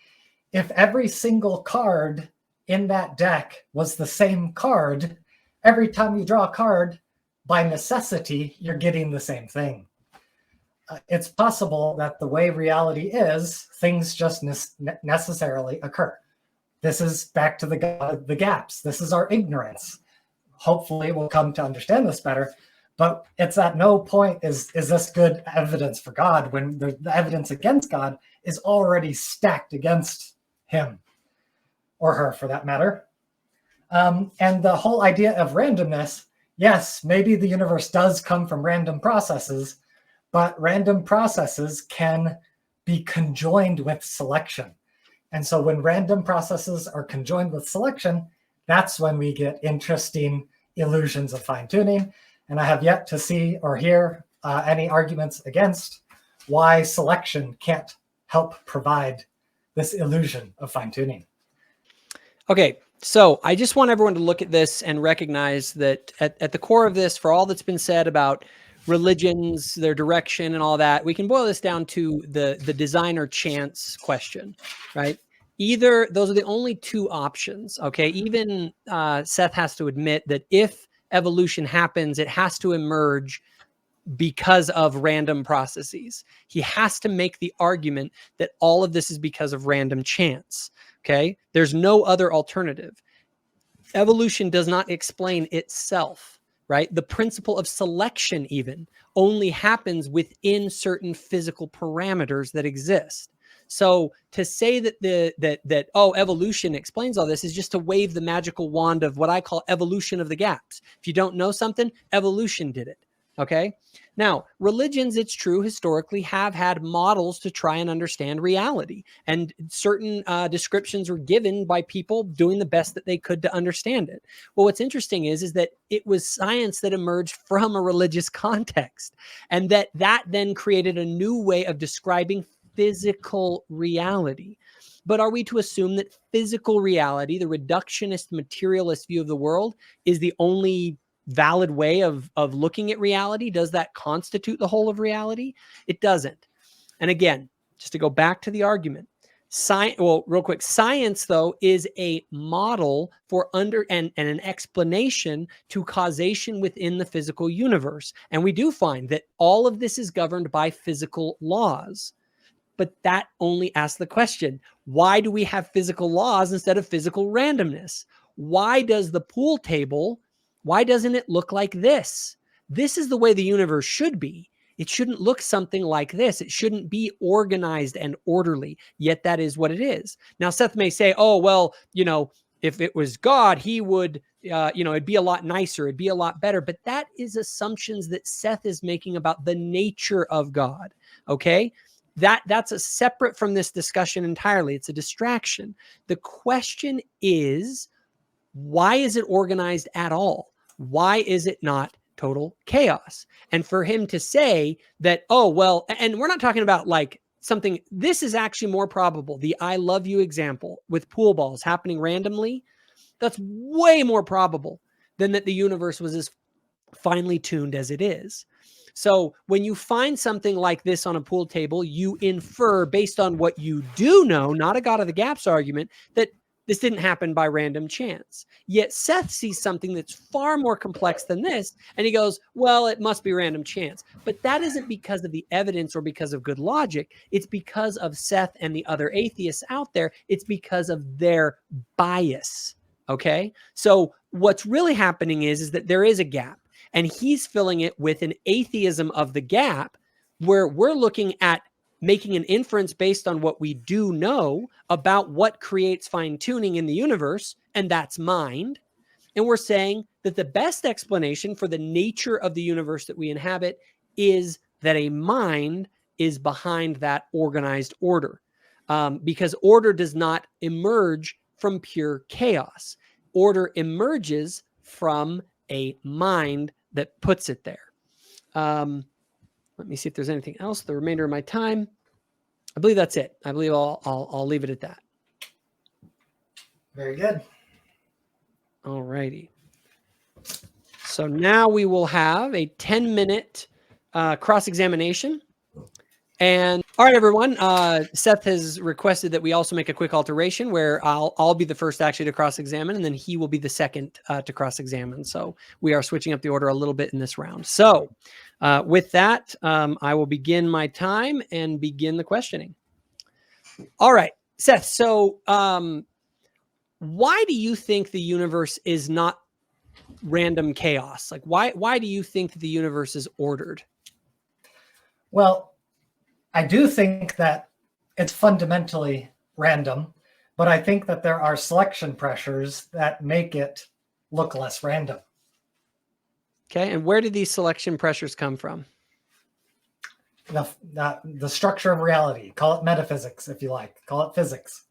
if every single card in that deck was the same card, every time you draw a card, by necessity, you're getting the same thing. It's possible that the way reality is, things just necessarily occur. This is back to the gaps. This is our ignorance. Hopefully we'll come to understand this better, but it's at no point is this good evidence for God when the evidence against God is already stacked against him or her for that matter. And the whole idea of randomness, yes, maybe the universe does come from random processes, but random processes can be conjoined with selection. And so when random processes are conjoined with selection, that's when we get interesting illusions of fine-tuning. And I have yet to see or hear any arguments against why selection can't help provide this illusion of fine-tuning. Okay, so I just want everyone to look at this and recognize that at the core of this, for all that's been said about religions, their direction and all that, we can boil this down to the design or chance question, right? Either those are the only two options, okay? Even Seth has to admit that if evolution happens, it has to emerge because of random processes. He has to make the argument that all of this is because of random chance, okay? There's no other alternative. Evolution does not explain itself, right? The principle of selection even only happens within certain physical parameters that exist. So to say that evolution explains all this is just to wave the magical wand of what I call evolution of the gaps. If you don't know something, evolution did it. Okay. Now, religions, it's true, historically have had models to try and understand reality, and certain descriptions were given by people doing the best that they could to understand it. Well, what's interesting is that it was science that emerged from a religious context, and that then created a new way of describing physical reality. But are we to assume that physical reality, the reductionist materialist view of the world, is the only valid way of looking at reality? Does that constitute the whole of reality? It doesn't. And again, just to go back to the argument, real quick, science though is a model for and an explanation to causation within the physical universe. And we do find that all of this is governed by physical laws. But that only asks the question, why do we have physical laws instead of physical randomness? Why does the pool table, why doesn't it look like this? This is the way the universe should be. it shouldn't look something like this. It shouldn't be organized and orderly, yet that is what it is. Now, Seth may say, oh, well, if it was God, he would, it'd be a lot nicer. It'd be a lot better. But that is assumptions that Seth is making about the nature of God. Okay. That's a separate from this discussion entirely. It's a distraction. The question is, why is it organized at all? Why is it not total chaos? And for him to say that, oh, well, and we're not talking about like something, this is actually more probable. The I love you example with pool balls happening randomly, that's way more probable than that the universe was as finely tuned as it is. So when you find something like this on a pool table, you infer based on what you do know, not a God of the gaps argument, that this didn't happen by random chance. Yet Seth sees something that's far more complex than this, and he goes, well, it must be random chance. But that isn't because of the evidence or because of good logic. It's because of Seth and the other atheists out there. It's because of their bias, okay? So what's really happening is that there is a gap, and he's filling it with an atheism of the gap, where we're looking at making an inference based on what we do know about what creates fine-tuning in the universe, and that's mind. And we're saying that the best explanation for the nature of the universe that we inhabit is that a mind is behind that organized order, because order does not emerge from pure chaos. Order emerges from a mind that puts it there. Let me see if there's anything else. The remainder of my time, I believe that's it. I believe I'll leave it at that. Very good. All righty. So now we will have a 10-minute cross-examination. And all right, everyone. Seth has requested that we also make a quick alteration where I'll be the first actually to cross-examine, and then he will be the second to cross-examine. So we are switching up the order a little bit in this round. So with that, I will begin my time and begin the questioning. All right, Seth. So why do you think the universe is not random chaos? Like, why do you think that the universe is ordered? Well, I do think that it's fundamentally random, but I think that there are selection pressures that make it look less random. Okay, and where do these selection pressures come from? The structure of reality. Call it metaphysics, if you like. Call it physics.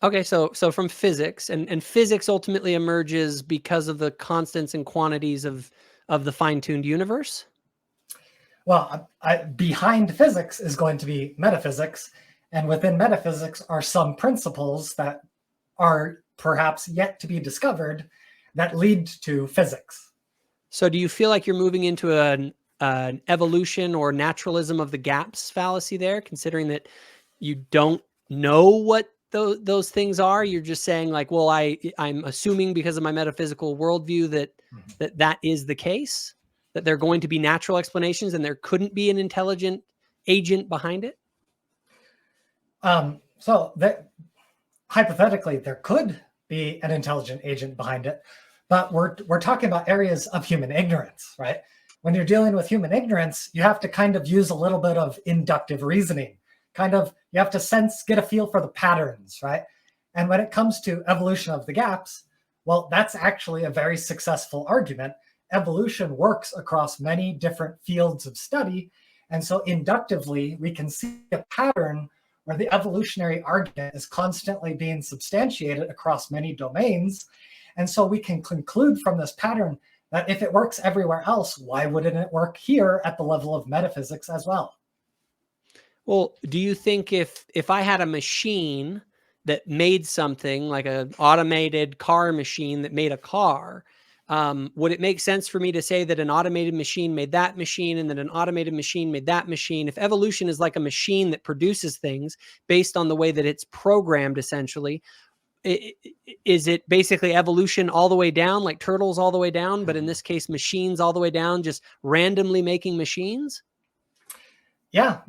Okay, so from physics, and physics ultimately emerges because of the constants and quantities of the fine-tuned universe? Well, behind physics is going to be metaphysics, and within metaphysics are some principles that are perhaps yet to be discovered that lead to physics. So do you feel like you're moving into an evolution or naturalism of the gaps fallacy there, considering that you don't know what those things are? You're just saying like, well, I'm assuming because of my metaphysical worldview that is the case? That there are going to be natural explanations and there couldn't be an intelligent agent behind it? So that hypothetically, there could be an intelligent agent behind it, but we're talking about areas of human ignorance, right? When you're dealing with human ignorance, you have to kind of use a little bit of inductive reasoning. You have to get a feel for the patterns, right? And when it comes to evolution of the gaps, well, that's actually a very successful argument. Evolution works across many different fields of study. And so inductively, we can see a pattern where the evolutionary argument is constantly being substantiated across many domains. And so we can conclude from this pattern that if it works everywhere else, why wouldn't it work here at the level of metaphysics as well? Well, do you think if I had a machine that made something like an automated car machine that made a car, would it make sense for me to say that an automated machine made that machine and that an automated machine made that machine? If evolution is like a machine that produces things based on the way that it's programmed, essentially, is it basically evolution all the way down, like turtles all the way down, but in this case, machines all the way down, just randomly making machines? Yeah.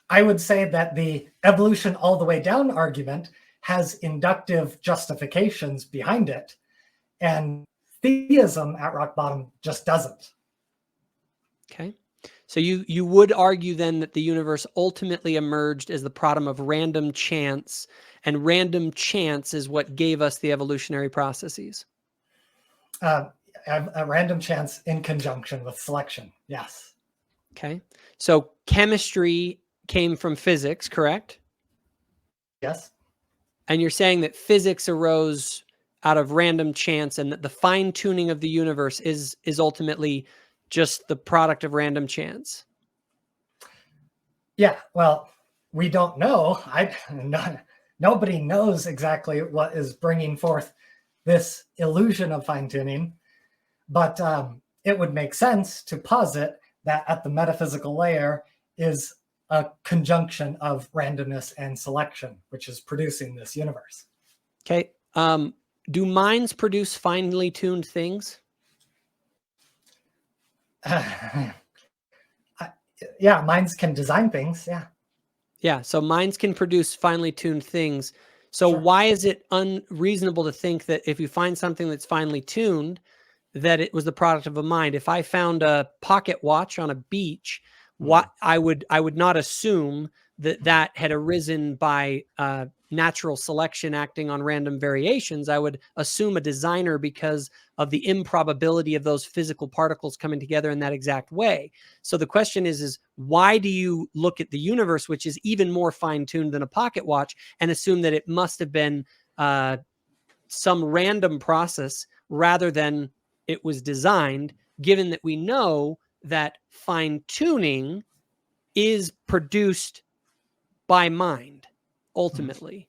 I would say that the evolution all the way down argument has inductive justifications behind it. And theism at rock bottom just doesn't. Okay. So you would argue then that the universe ultimately emerged as the product of random chance, and random chance is what gave us the evolutionary processes. A random chance in conjunction with selection, yes. Okay. So chemistry came from physics, correct? Yes. And you're saying that physics arose out of random chance, and that the fine-tuning of the universe is ultimately just the product of random chance. Yeah, well, we don't know. Nobody knows exactly what is bringing forth this illusion of fine-tuning, but it would make sense to posit that at the metaphysical layer is a conjunction of randomness and selection, which is producing this universe. Okay. Do minds produce finely tuned things? Yeah, minds can design things. Yeah. Yeah. So minds can produce finely tuned things. So Sure. why is it unreasonable to think that if you find something that's finely tuned, that it was the product of a mind? If I found a pocket watch on a beach, what I would not assume that had arisen by natural selection acting on random variations. I would assume a designer because of the improbability of those physical particles coming together in that exact way. So the question is why do you look at the universe, which is even more fine-tuned than a pocket watch, and assume that it must have been some random process rather than it was designed, given that we know that fine-tuning is produced by mind, ultimately?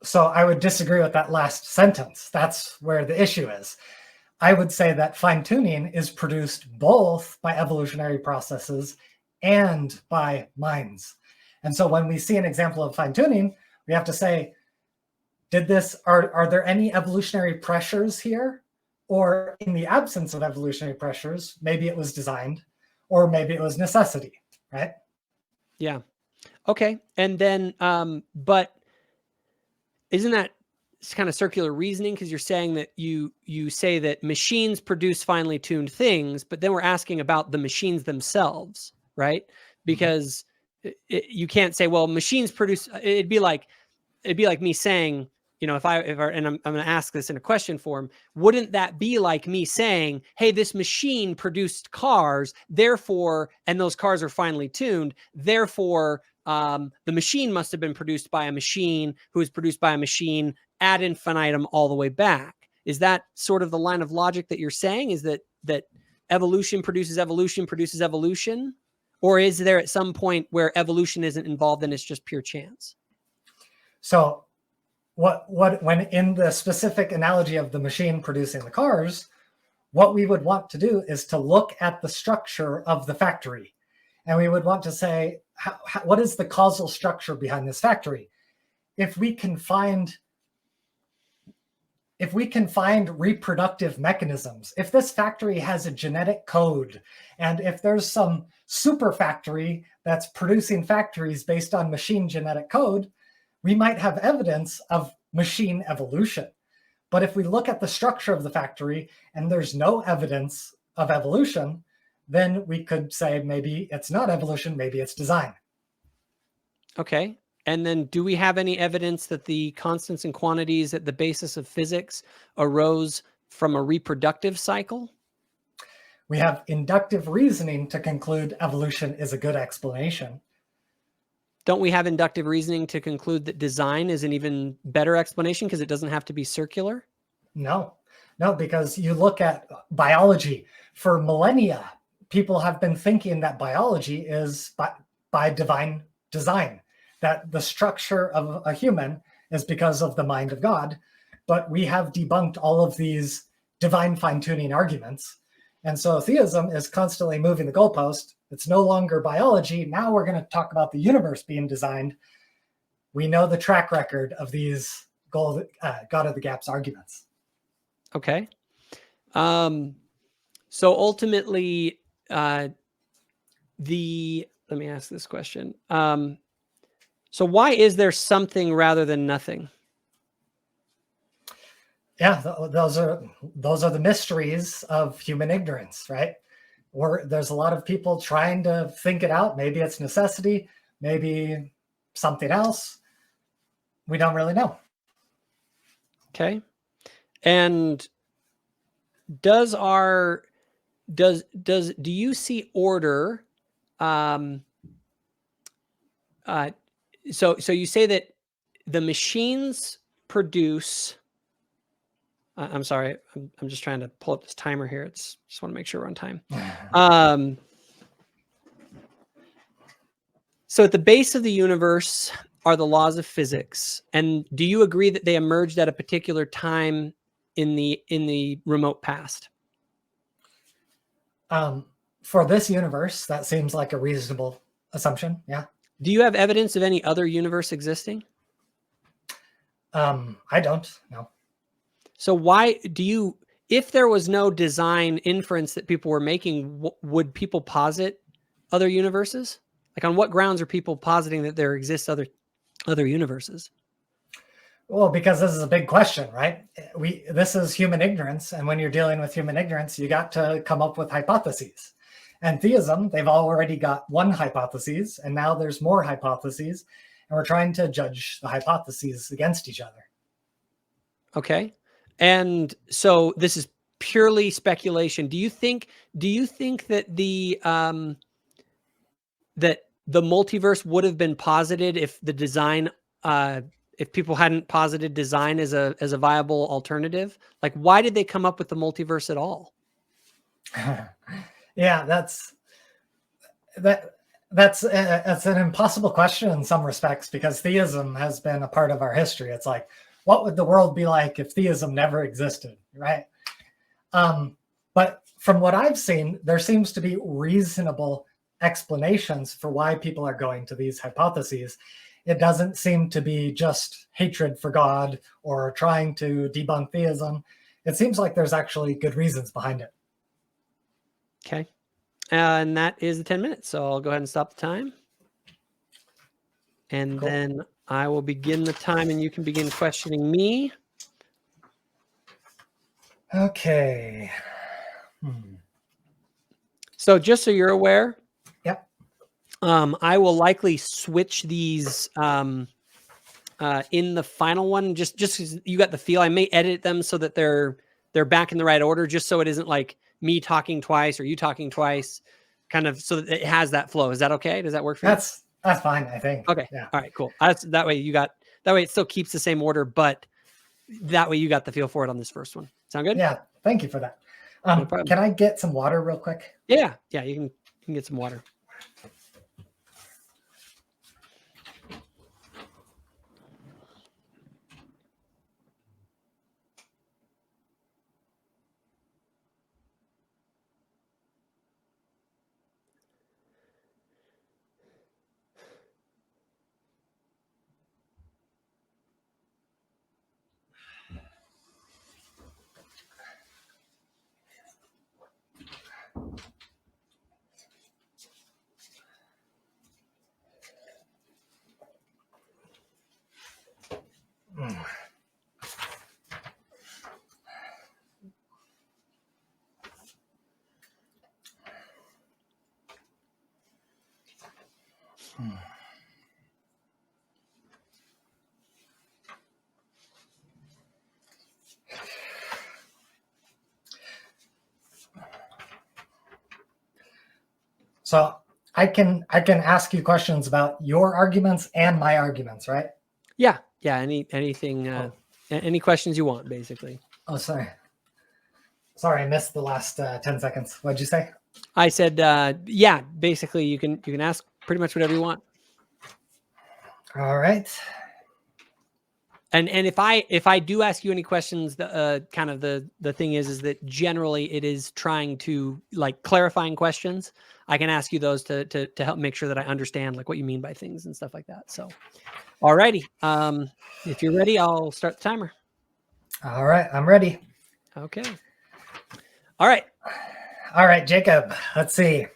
So I would disagree with that last sentence. That's where the issue is. I would say that fine-tuning is produced both by evolutionary processes and by minds. And so when we see an example of fine-tuning, we have to say, are there any evolutionary pressures here? Or in the absence of evolutionary pressures, maybe it was designed, or maybe it was necessity, right? Yeah. Okay. And then, but isn't that kind of circular reasoning? Because you're saying that you say that machines produce finely tuned things, but then we're asking about the machines themselves, right? Because you can't say, well, machines produce. It'd be like me saying, if I and I'm going to ask this in a question form, wouldn't that be like me saying, hey, this machine produced cars, therefore, and those cars are finely tuned, therefore, the machine must have been produced by a machine who is produced by a machine ad infinitum all the way back. Is that sort of the line of logic that you're saying? Is that evolution produces evolution produces evolution? Or is there at some point where evolution isn't involved and it's just pure chance? So when in the specific analogy of the machine producing the cars, what we would want to do is to look at the structure of the factory. And we would want to say, what is the causal structure behind this factory? If we can find reproductive mechanisms, if this factory has a genetic code, and if there's some super factory that's producing factories based on machine genetic code, we might have evidence of machine evolution. But if we look at the structure of the factory and there's no evidence of evolution, then we could say maybe it's not evolution, maybe it's design. Okay. And then do we have any evidence that the constants and quantities at the basis of physics arose from a reproductive cycle? We have inductive reasoning to conclude evolution is a good explanation. Don't we have inductive reasoning to conclude that design is an even better explanation because it doesn't have to be circular? No, because you look at biology. For millennia, people have been thinking that biology is by divine design, that the structure of a human is because of the mind of God. But we have debunked all of these divine fine-tuning arguments. And so theism is constantly moving the goalpost. It's no longer biology. Now we're going to talk about the universe being designed. We know the track record of these God of the gaps arguments. Okay. So ultimately, let me ask this question. So why is there something rather than nothing? Yeah, those are the mysteries of human ignorance, right? there's a lot of people trying to think it out. Maybe it's necessity, maybe something else. We don't really know. Okay. And do you see order? So you say that the machines produce. I'm sorry. I'm just trying to pull up this timer here. Just want to make sure we're on time. So at the base of the universe are the laws of physics. And do you agree that they emerged at a particular time in the remote past? For this universe, that seems like a reasonable assumption. Yeah. Do you have evidence of any other universe existing? I don't know. So why do you, if there was no design inference that people were making, would people posit other universes? Like, on what grounds are people positing that there exists other universes? Well, because this is a big question, right? This is human ignorance. And when you're dealing with human ignorance, you got to come up with hypotheses. And theism, they've already got one hypothesis, and now there's more hypotheses. And we're trying to judge the hypotheses against each other. Okay. And so this is purely speculation. Do you think that the multiverse would have been posited if the design, if people hadn't posited design as a viable alternative? Like, why did they come up with the multiverse at all? Yeah, that's an impossible question in some respects, because theism has been a part of our history. It's like, what would the world be like if theism never existed, right? But from what I've seen, there seems to be reasonable explanations for why people are going to these hypotheses. It doesn't seem to be just hatred for God or trying to debunk theism. It seems like there's actually good reasons behind it. Okay. And that is the 10 minutes. So I'll go ahead and stop the time. And cool. Then I will begin the time, and you can begin questioning me. Okay. So just so you're aware, yep. I will likely switch these in the final one. Just as you got the feel, I may edit them so that they're back in the right order, just so it isn't like me talking twice or you talking twice, kind of, so that it has that flow. Is that okay? Does that work for you? That's fine, I think. Okay. Yeah. All right, cool. That way it still keeps the same order, but that way you got the feel for it on this first one. Sound good? Yeah. Thank you for that. No problem. Can I get some water real quick? Yeah. Yeah. You can get some water. So I can ask you questions about your arguments and my arguments, right? Yeah. Yeah. Anything, any questions you want, basically. Oh, sorry. Sorry, I missed the last 10 seconds. What'd you say? I said, yeah, basically you can ask pretty much whatever you want. All right. And if I do ask you any questions, kind of the thing is that generally it is trying to, like, clarifying questions. I can ask you those to help make sure that I understand, like, what you mean by things and stuff like that. So, alrighty. If you're ready, I'll start the timer. All right, I'm ready. Okay. All right. All right, Jacob, let's see.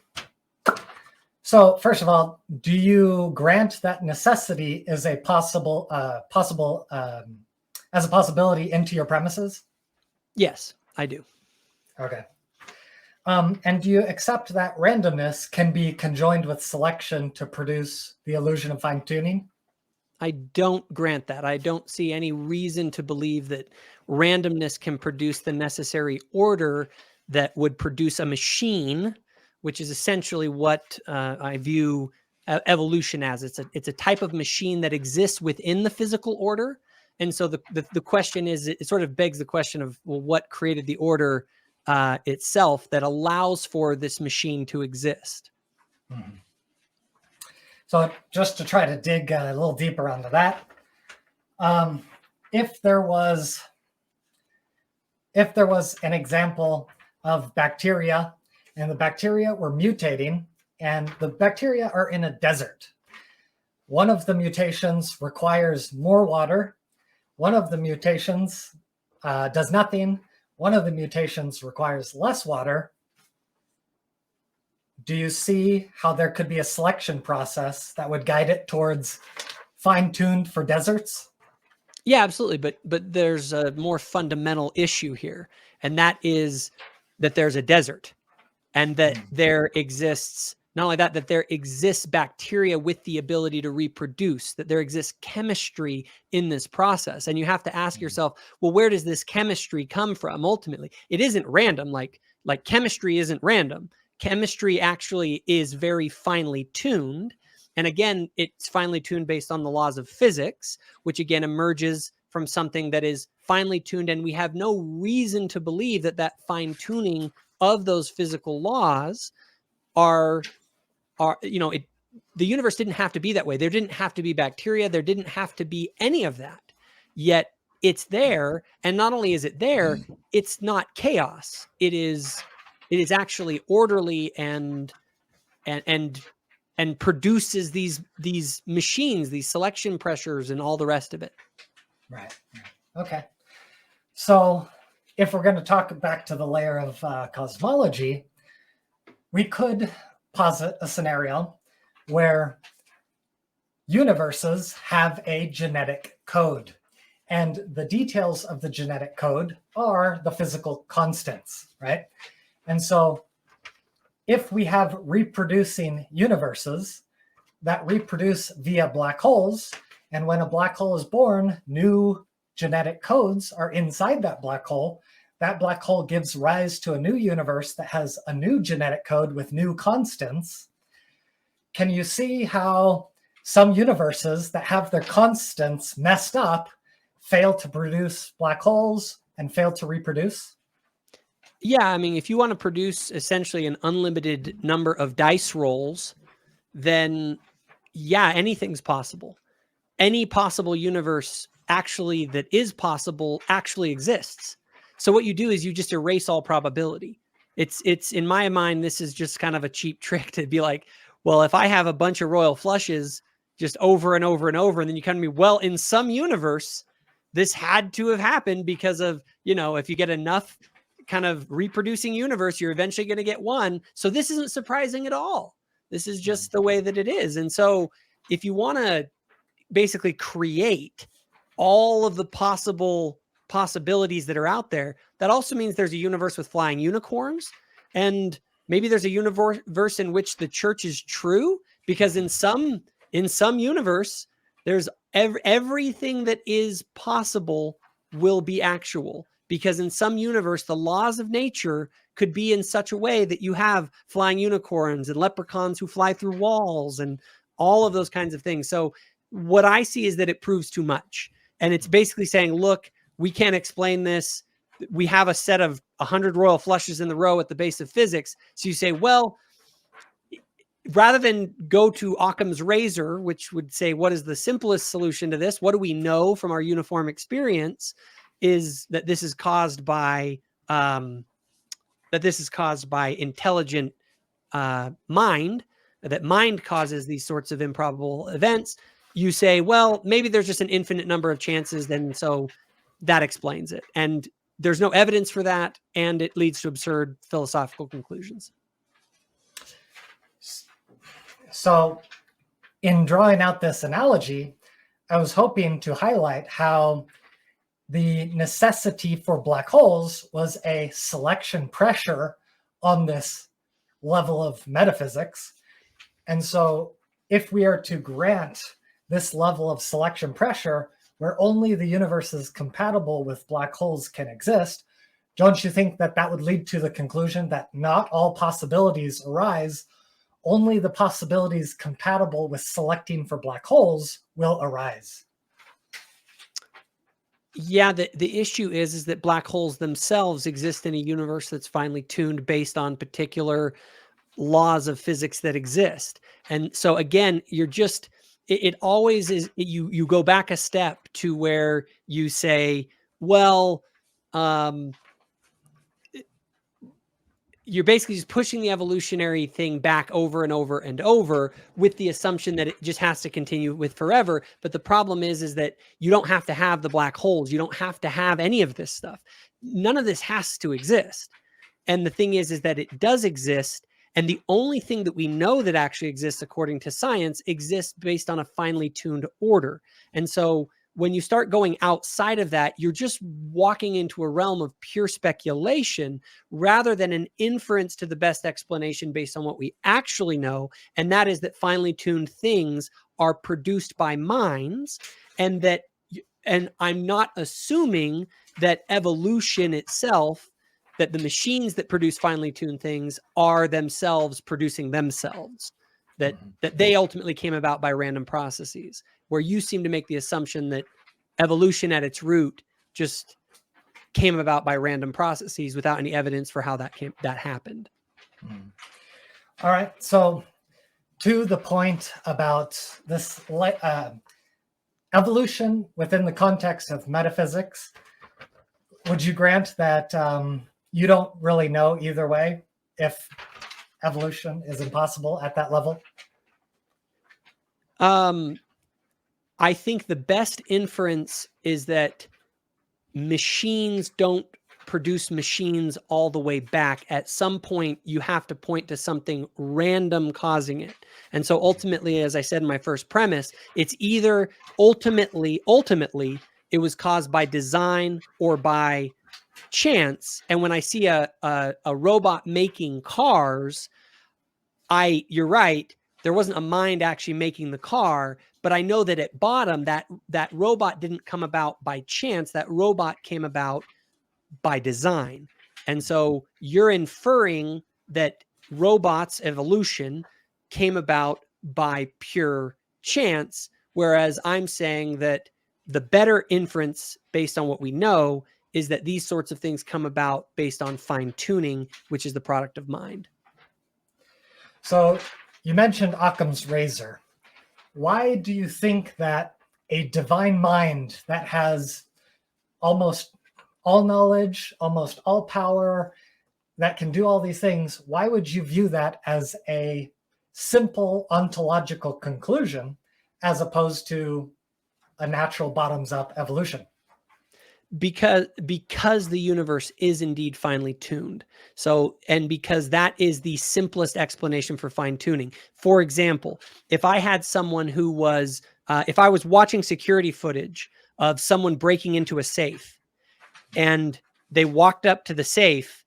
So first of all, do you grant that necessity is a as a possibility into your premises? Yes, I do. Okay. And do you accept that randomness can be conjoined with selection to produce the illusion of fine-tuning? I don't grant that. I don't see any reason to believe that randomness can produce the necessary order that would produce a machine, which is essentially what I view evolution as. It's a type of machine that exists within the physical order. And so the question is, it sort of begs the question of, well, what created the order itself that allows for this machine to exist? Mm-hmm. So just to try to dig a little deeper onto that, if there was an example of bacteria, and the bacteria were mutating, and the bacteria are in a desert, one of the mutations requires more water, one of the mutations does nothing, one of the mutations requires less water. Do you see how there could be a selection process that would guide it towards fine-tuned for deserts? Yeah, absolutely. But there's a more fundamental issue here, and that is that there's a desert, and that there exists, not only that there exists bacteria with the ability to reproduce, that there exists chemistry in this process. And you have to ask yourself, well, where does this chemistry come from? Ultimately, it isn't random. Like chemistry isn't random. Chemistry actually is very finely tuned. And again, it's finely tuned based on the laws of physics, which again emerges from something that is finely tuned. And we have no reason to believe that that fine tuning of those physical laws the universe didn't have to be that way. There didn't have to be bacteria. There didn't have to be any of that. Yet it's there. And not only is it there, it's not chaos. It is actually orderly and produces these machines, these selection pressures, and all the rest of it. Right. Okay. So if we're going to talk back to the layer of cosmology, we could posit a scenario where universes have a genetic code, and the details of the genetic code are the physical constants, right? And so if we have reproducing universes that reproduce via black holes, and when a black hole is born, new genetic codes are inside that black hole gives rise to a new universe that has a new genetic code with new constants. Can you see how some universes that have their constants messed up fail to produce black holes and fail to reproduce? Yeah, I mean, if you want to produce essentially an unlimited number of dice rolls, then yeah, anything's possible. Any possible universe actually that is possible actually exists. So what you do is you just erase all probability. It's in my mind, this is just kind of a cheap trick to be like, well, if I have a bunch of royal flushes just over and over and over, and then you come to me, well, in some universe, this had to have happened because of, if you get enough kind of reproducing universe, you're eventually going to get one. So this isn't surprising at all. This is just the way that it is. And so if you want to basically create all of the possibilities that are out there, that also means there's a universe with flying unicorns, and maybe there's a universe in which the church is true, because in some universe, there's everything that is possible will be actual, because in some universe, the laws of nature could be in such a way that you have flying unicorns and leprechauns who fly through walls and all of those kinds of things. So what I see is that it proves too much. And it's basically saying, look, we can't explain this. We have a set of 100 royal flushes in the row at the base of physics. So you say, well, rather than go to Occam's razor, which would say, what is the simplest solution to this? What do we know from our uniform experience is that this is caused by intelligent mind, that mind causes these sorts of improbable events. You say, well, maybe there's just an infinite number of chances, then so that explains it. And there's no evidence for that, and it leads to absurd philosophical conclusions. So in drawing out this analogy, I was hoping to highlight how the necessity for black holes was a selection pressure on this level of metaphysics. And so if we are to grant this level of selection pressure where only the universe is compatible with black holes can exist, don't you think that that would lead to the conclusion that not all possibilities arise, only the possibilities compatible with selecting for black holes will arise? Yeah, the issue is that black holes themselves exist in a universe that's finely tuned based on particular laws of physics that exist. And so again, you're just, it always is, you go back a step to where you say, well, you're basically just pushing the evolutionary thing back over and over and over with the assumption that it just has to continue with forever. But the problem is that you don't have to have the black holes. You don't have to have any of this stuff. None of this has to exist. And the thing is that it does exist. And the only thing that we know that actually exists according to science exists based on a finely tuned order. And so when you start going outside of that, you're just walking into a realm of pure speculation rather than an inference to the best explanation based on what we actually know. And that is that finely tuned things are produced by minds, and I'm not assuming that evolution itself, that the machines that produce finely tuned things are themselves producing themselves, that they ultimately came about by random processes, where you seem to make the assumption that evolution at its root just came about by random processes without any evidence for how that happened. All right. So to the point about this evolution within the context of metaphysics, would you grant that you don't really know either way if evolution is impossible at that level? I think the best inference is that machines don't produce machines all the way back. At some point, you have to point to something random causing it. And so ultimately, as I said in my first premise, it's either ultimately, it was caused by design or by chance. And when I see a robot making cars, you're right, there wasn't a mind actually making the car, but I know that at bottom, that robot didn't come about by chance. That robot came about by design. And so you're inferring that robots' evolution came about by pure chance, whereas I'm saying that the better inference based on what we know is that these sorts of things come about based on fine tuning, which is the product of mind. So you mentioned Occam's razor. Why do you think that a divine mind that has almost all knowledge, almost all power, that can do all these things, why would you view that as a simple ontological conclusion as opposed to a natural bottoms-up evolution? Because the universe is indeed finely tuned. So, and because that is the simplest explanation for fine tuning. For example, if I had someone who was, if I was watching security footage of someone breaking into a safe and they walked up to the safe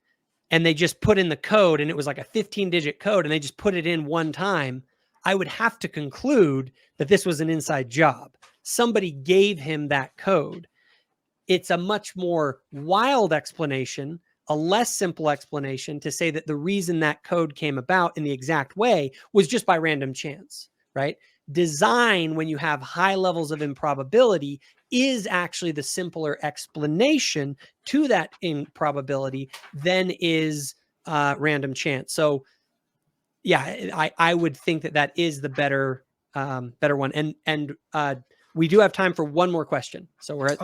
and they just put in the code and it was like a 15-digit code and they just put it in one time, I would have to conclude that this was an inside job. Somebody gave him that code. It's a much more wild explanation, a less simple explanation to say that the reason that code came about in the exact way was just by random chance, right? Design, when you have high levels of improbability, is actually the simpler explanation to that improbability than is random chance. So yeah, I would think that is the better one. And we do have time for one more question. So we're at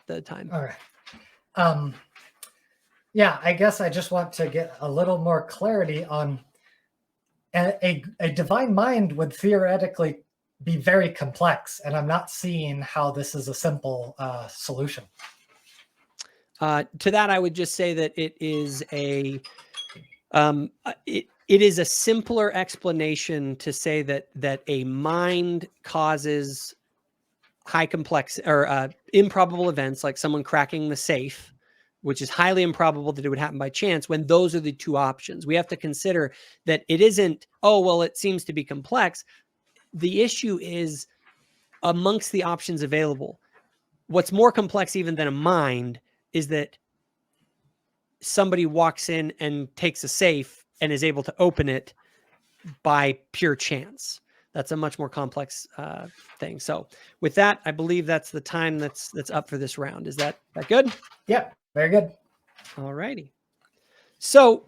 the time. All right. Yeah, I guess I just want to get a little more clarity on a divine mind would theoretically be very complex, and I'm not seeing how this is a simple solution. To that, I would just say that it is it is a simpler explanation to say that a mind causes high complex or improbable events like someone cracking the safe which is highly improbable that it would happen by chance, when those are the two options. We have to consider that it isn't, oh, well, it seems to be complex. The issue is amongst the options available. What's more complex even than a mind is that somebody walks in and takes a safe and is able to open it by pure chance. That's a much more complex thing. So with that, I believe that's the time that's up for this round. Is that good? Yeah, very good. All righty. So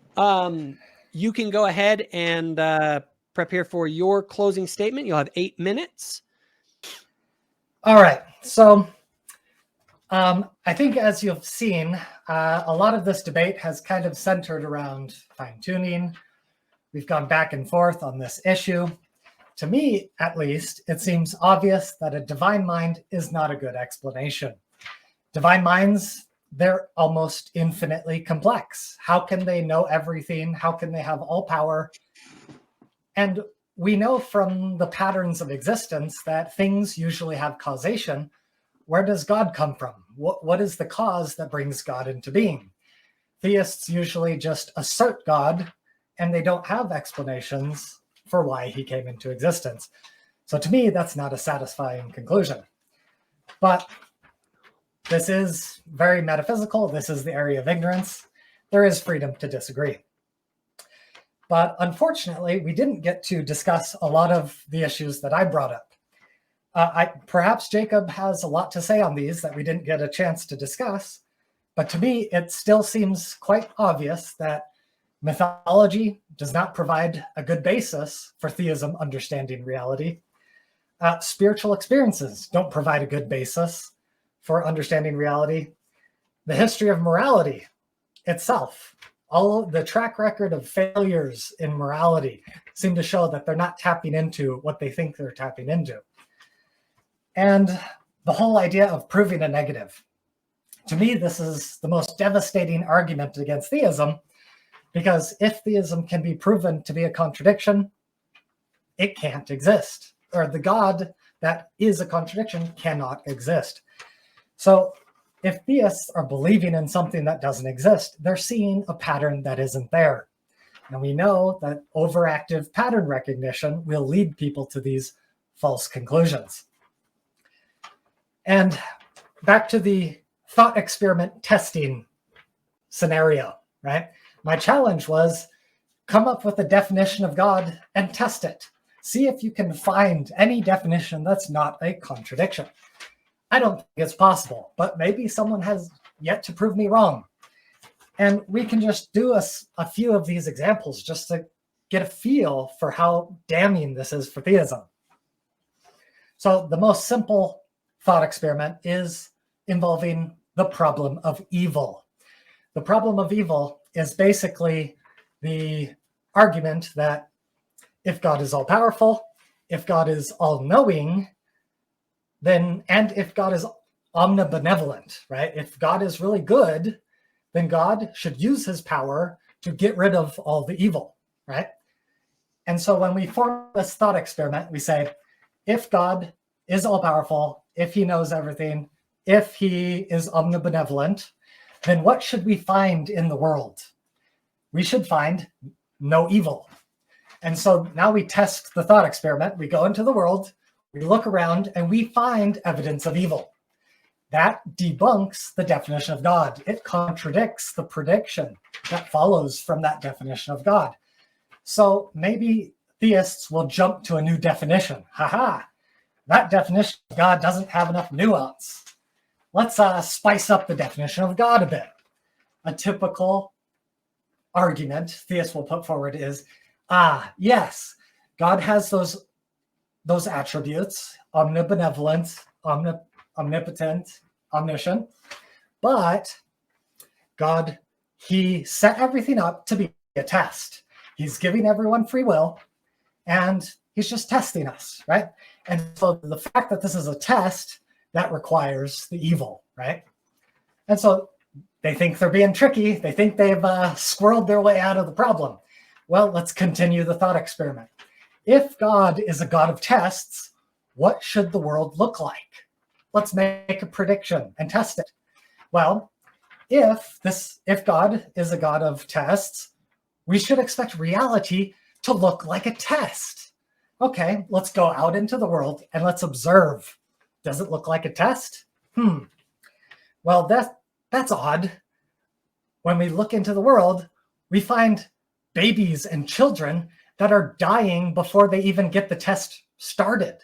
you can go ahead and prep here for your closing statement. You'll have 8 minutes. All right. So I think, as you've seen, a lot of this debate has kind of centered around fine-tuning. We've gone back and forth on this issue. To me, at least, it seems obvious that a divine mind is not a good explanation. Divine minds, they're almost infinitely complex. How can they know everything? How can they have all power? And we know from the patterns of existence that things usually have causation. Where does God come from? What is the cause that brings God into being? Theists usually just assert God, and they don't have explanations for why he came into existence. So to me, that's not a satisfying conclusion. But this is very metaphysical. This is the area of ignorance. There is freedom to disagree. But unfortunately, we didn't get to discuss a lot of the issues that I brought up. Perhaps Jacob has a lot to say on these that we didn't get a chance to discuss. But to me, it still seems quite obvious that mythology does not provide a good basis for theism understanding reality. Spiritual experiences don't provide a good basis for understanding reality. The history of morality itself, all of the track record of failures in morality seem to show that they're not tapping into what they think they're tapping into. And the whole idea of proving a negative. To me, this is the most devastating argument against theism, because if theism can be proven to be a contradiction, it can't exist. Or the God that is a contradiction cannot exist. So if theists are believing in something that doesn't exist, they're seeing a pattern that isn't there. And we know that overactive pattern recognition will lead people to these false conclusions. And back to the thought experiment testing scenario, right? My challenge was come up with a definition of God and test it. See if you can find any definition that's not a contradiction. I don't think it's possible, but maybe someone has yet to prove me wrong. And we can just do a few of these examples just to get a feel for how damning this is for theism. So the most simple thought experiment is involving the problem of evil. The problem of evil is basically the argument that if God is all-powerful, if God is all-knowing, then, and if God is omnibenevolent, right? If God is really good, then God should use his power to get rid of all the evil, right? And so when we form this thought experiment, we say, if God is all-powerful, if he knows everything, if he is omnibenevolent, then what should we find in the world? We should find no evil. And so now we test the thought experiment. We go into the world, we look around, and we find evidence of evil. That debunks the definition of God. It contradicts the prediction that follows from that definition of God. So maybe theists will jump to a new definition. Haha, that definition of God doesn't have enough nuance. Let's spice up the definition of God a bit. A typical argument theists will put forward is, yes, God has those attributes, omnibenevolent, omnipotent, omniscient, but God, he set everything up to be a test. He's giving everyone free will, and he's just testing us, right? And so the fact that this is a test, that requires the evil, right? And so they think they're being tricky. They think they've squirreled their way out of the problem. Well, let's continue the thought experiment. If God is a God of tests, what should the world look like? Let's make a prediction and test it. Well, if God is a God of tests, we should expect reality to look like a test. Okay, let's go out into the world and let's observe. Does it look like a test? Well, that's odd. When we look into the world, we find babies and children that are dying before they even get the test started.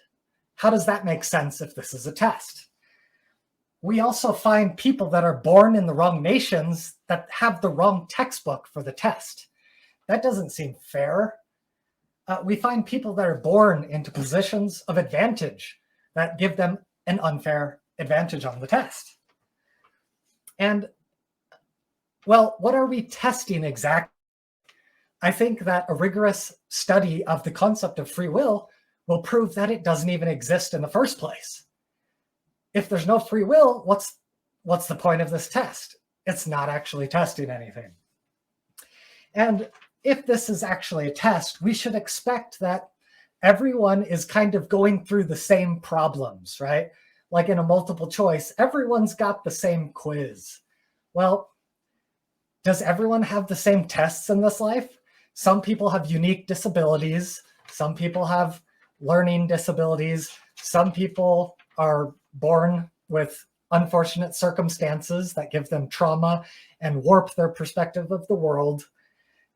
How does that make sense if this is a test? We also find people that are born in the wrong nations that have the wrong textbook for the test. That doesn't seem fair. We find people that are born into positions of advantage that give them an unfair advantage on the test. And, well, what are we testing exactly? I think that a rigorous study of the concept of free will prove that it doesn't even exist in the first place. If there's no free will, what's the point of this test? It's not actually testing anything. And if this is actually a test, we should expect that everyone is kind of going through the same problems, right? Like in a multiple choice, everyone's got the same quiz. Well, does everyone have the same tests in this life? Some people have unique disabilities. Some people have learning disabilities. Some people are born with unfortunate circumstances that give them trauma and warp their perspective of the world.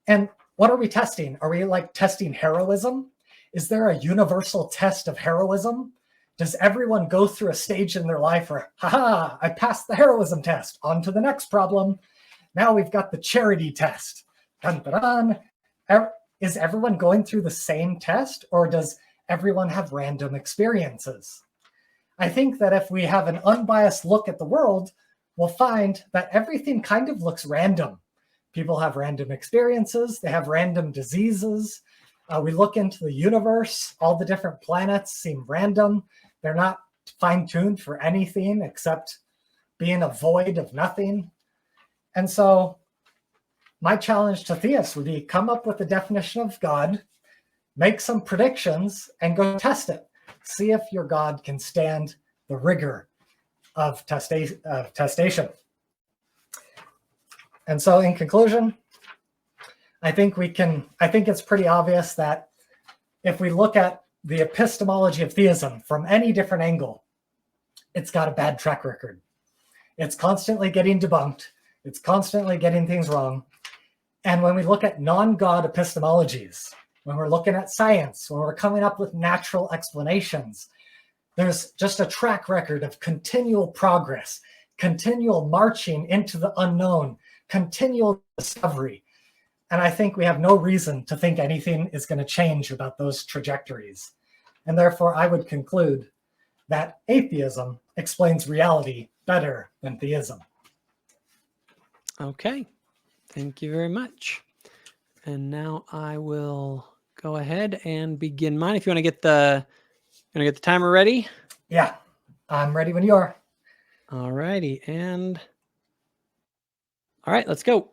And what are we testing? Are we like testing heroism? Is there a universal test of heroism? Does everyone go through a stage in their life where, haha, I passed the heroism test, on to the next problem. Now we've got the charity test. Dun, dun, dun. Is everyone going through the same test, or does everyone have random experiences? I think that if we have an unbiased look at the world, we'll find that everything kind of looks random. People have random experiences, they have random diseases. We look into the universe, all the different planets seem random. They're not fine-tuned for anything except being a void of nothing. And so my challenge to theists would be come up with a definition of God, make some predictions, and go test it. See if your God can stand the rigor of testation. And so in conclusion, I think it's pretty obvious that if we look at the epistemology of theism from any different angle, it's got a bad track record. It's constantly getting debunked. It's constantly getting things wrong. And when we look at non-God epistemologies, when we're looking at science, when we're coming up with natural explanations, there's just a track record of continual progress, continual marching into the unknown, continual discovery. And I think we have no reason to think anything is going to change about those trajectories. And therefore, I would conclude that atheism explains reality better than theism. Okay, thank you very much. And now I will go ahead and begin mine. If you want to get the timer ready. Yeah, I'm ready when you are. All righty, and all right, let's go.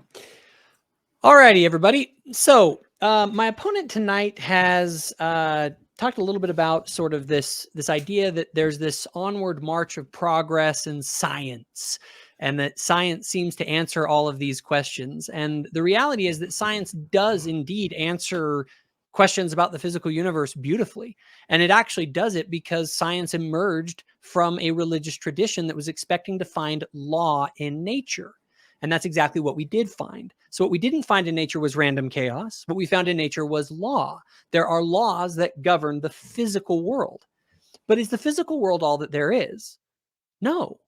All righty, everybody. So my opponent tonight has talked a little bit about sort of this idea that there's this onward march of progress in science, and that science seems to answer all of these questions. And the reality is that science does indeed answer questions about the physical universe beautifully. And it actually does it because science emerged from a religious tradition that was expecting to find law in nature. And that's exactly what we did find. So what we didn't find in nature was random chaos. What we found in nature was law. There are laws that govern the physical world. But is the physical world all that there is? No.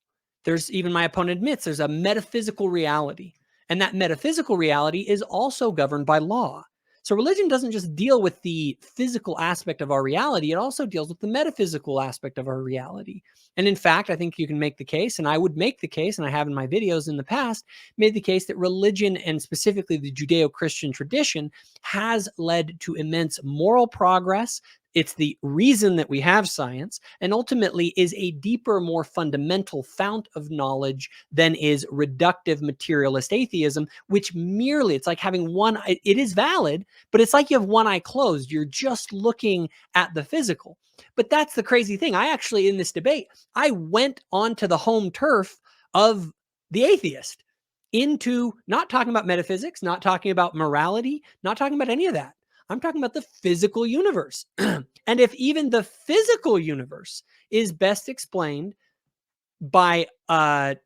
There's, even my opponent admits, there's a metaphysical reality. And that metaphysical reality is also governed by law. So religion doesn't just deal with the physical aspect of our reality, it also deals with the metaphysical aspect of our reality. And in fact, I think you can make the case, and I would make the case, and I have in my videos in the past, made the case that religion, and specifically the Judeo-Christian tradition, has led to immense moral progress. It's the reason that we have science, and ultimately is a deeper, more fundamental fount of knowledge than is reductive materialist atheism, which merely, it's like having one, it is valid, but it's like you have one eye closed. You're just looking at the physical. But that's the crazy thing. I actually, in this debate, I went onto the home turf of the atheist. into not talking about metaphysics, not talking about morality, not talking about any of that. I'm talking about the physical universe. And if even the physical universe is best explained by an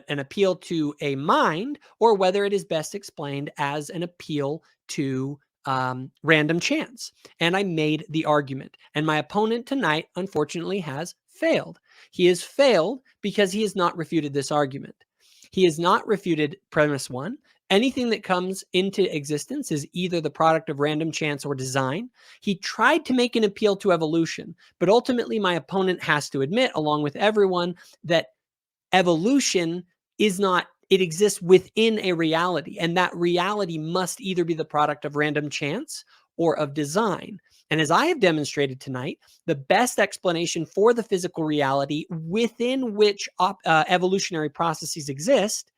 appeal to a mind, or whether it is best explained as an appeal to random chance. And I made the argument. And my opponent tonight, unfortunately, has failed. He has failed because he has not refuted this argument. He has not refuted premise one. Anything that comes into existence is either the product of random chance or design. He tried to make an appeal to evolution, but ultimately my opponent has to admit, along with everyone, that evolution is not, it exists within a reality, and that reality must either be the product of random chance or of design. And as I have demonstrated tonight, the best explanation for the physical reality within which evolutionary processes exist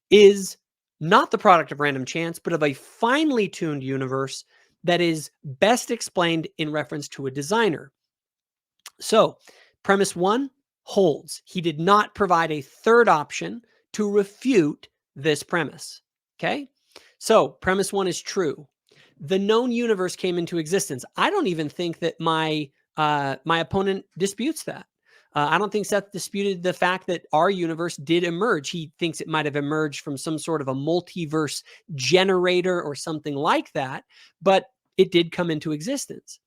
is not the product of random chance, but of a finely tuned universe that is best explained in reference to a designer. So, premise one holds. He did not provide a third option to refute this premise. Okay? So, premise one is true. The known universe came into existence. I don't even think that my opponent disputes that. I don't think Seth disputed the fact that our universe did emerge. He thinks it might have emerged from some sort of a multiverse generator or something like that, but it did come into existence.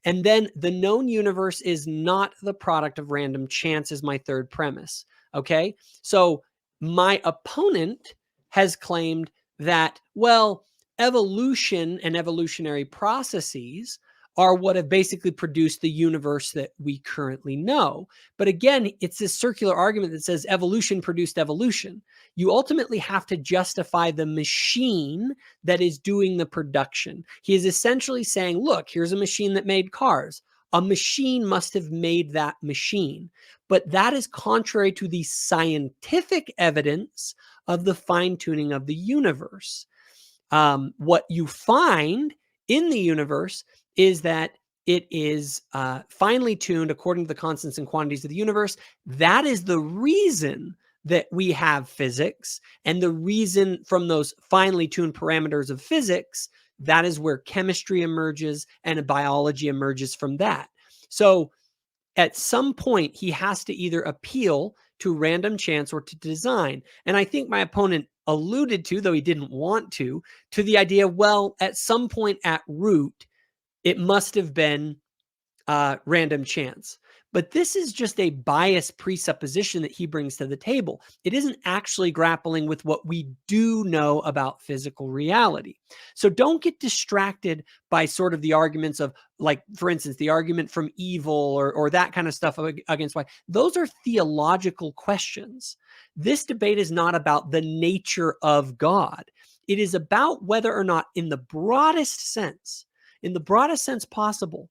And then the known universe is not the product of random chance is my third premise. Okay. So my opponent has claimed that, well, evolution and evolutionary processes are what have basically produced the universe that we currently know. But again, it's this circular argument that says evolution produced evolution. You ultimately have to justify the machine that is doing the production. He is essentially saying, look, here's a machine that made cars. A machine must have made that machine. But that is contrary to the scientific evidence of the fine-tuning of the universe. What you find in the universe is that it is finely tuned according to the constants and quantities of the universe. That is the reason that we have physics, and the reason from those finely tuned parameters of physics, that is where chemistry emerges and biology emerges from that. So at some point, he has to either appeal to random chance or to design. And I think my opponent alluded to, though he didn't want to the idea, well, at some point at root, it must have been random chance. But this is just a biased presupposition that he brings to the table. It isn't actually grappling with what we do know about physical reality. So don't get distracted by sort of the arguments of, like, for instance, the argument from evil or that kind of stuff against why. Those are theological questions. This debate is not about the nature of God. It is about whether or not, in the broadest sense possible,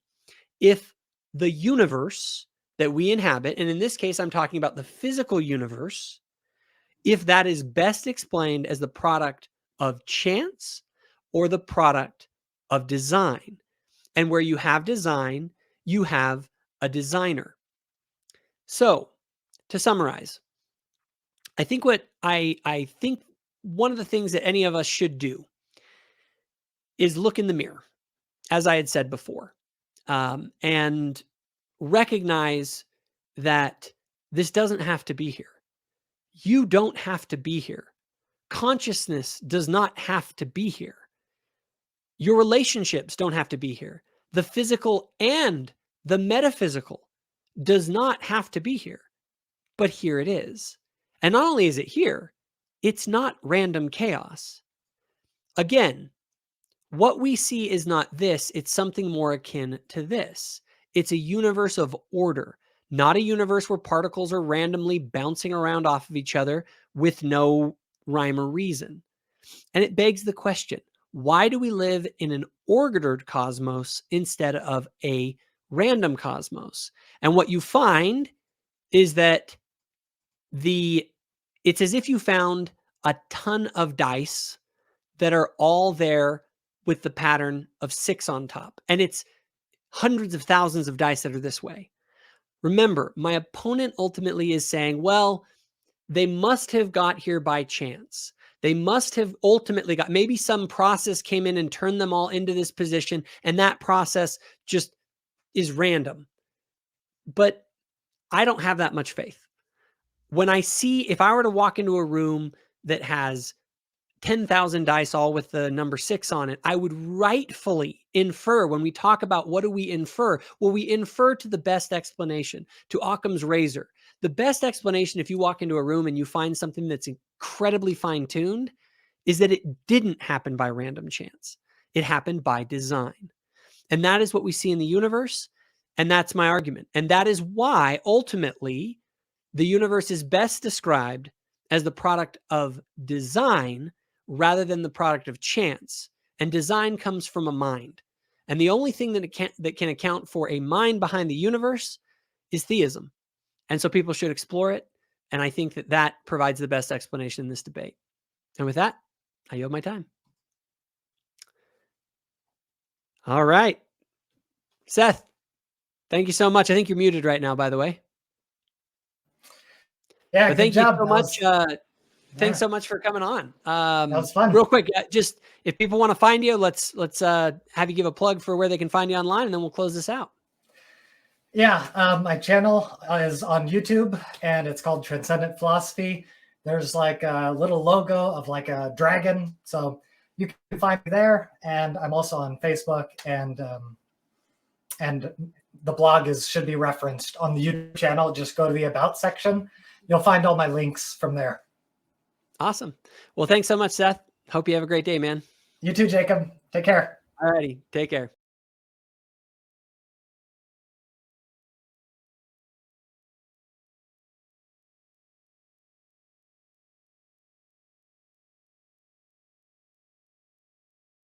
if the universe that we inhabit, and in this case, I'm talking about the physical universe, if that is best explained as the product of chance or the product of design. And where you have design, you have a designer. So, to summarize, I think I think one of the things that any of us should do is look in the mirror, as I had said before, and recognize that this doesn't have to be here. You don't have to be here. Consciousness does not have to be here. Your relationships don't have to be here. The physical and the metaphysical does not have to be here, but here it is. And not only is it here, it's not random chaos. Again, what we see is not this, it's something more akin to this. It's a universe of order, not a universe where particles are randomly bouncing around off of each other with no rhyme or reason. And it begs the question, why do we live in an ordered cosmos instead of a random cosmos? And what you find is that it's as if you found a ton of dice that are all there with the pattern of 6 on top. And it's hundreds of thousands of dice that are this way. Remember, my opponent ultimately is saying, well, they must have got here by chance. They must have ultimately got, maybe some process came in and turned them all into this position, and that process just is random. But I don't have that much faith. When I see, if I were to walk into a room that has 10,000 dice, all with the number 6 on it, I would rightfully infer, when we talk about what do we infer? Well, we infer to the best explanation, to Occam's razor. The best explanation, if you walk into a room and you find something that's incredibly fine-tuned, is that it didn't happen by random chance. It happened by design. And that is what we see in the universe. And that's my argument. And that is why, ultimately, the universe is best described as the product of design rather than the product of chance. And design comes from a mind. And the only thing that can account for a mind behind the universe is theism. And so people should explore it. And I think that that provides the best explanation in this debate. And with that, I yield my time. All right. Seth, thank you so much. I think you're muted right now, by the way. Yeah, but thank you so much. Thanks Yeah. so much for coming on. That was fun. Real quick, just if people want to find you, let's have you give a plug for where they can find you online, and then we'll close this out. Yeah, my channel is on YouTube, and it's called Transcendent Philosophy. There's like a little logo of like a dragon, so you can find me there. And I'm also on Facebook, and the blog should be referenced on the YouTube channel. Just go to the About section. You'll find all my links from there. Awesome. Well, thanks so much, Seth. Hope you have a great day, man. You too, Jacob. Take care. All righty. Take care.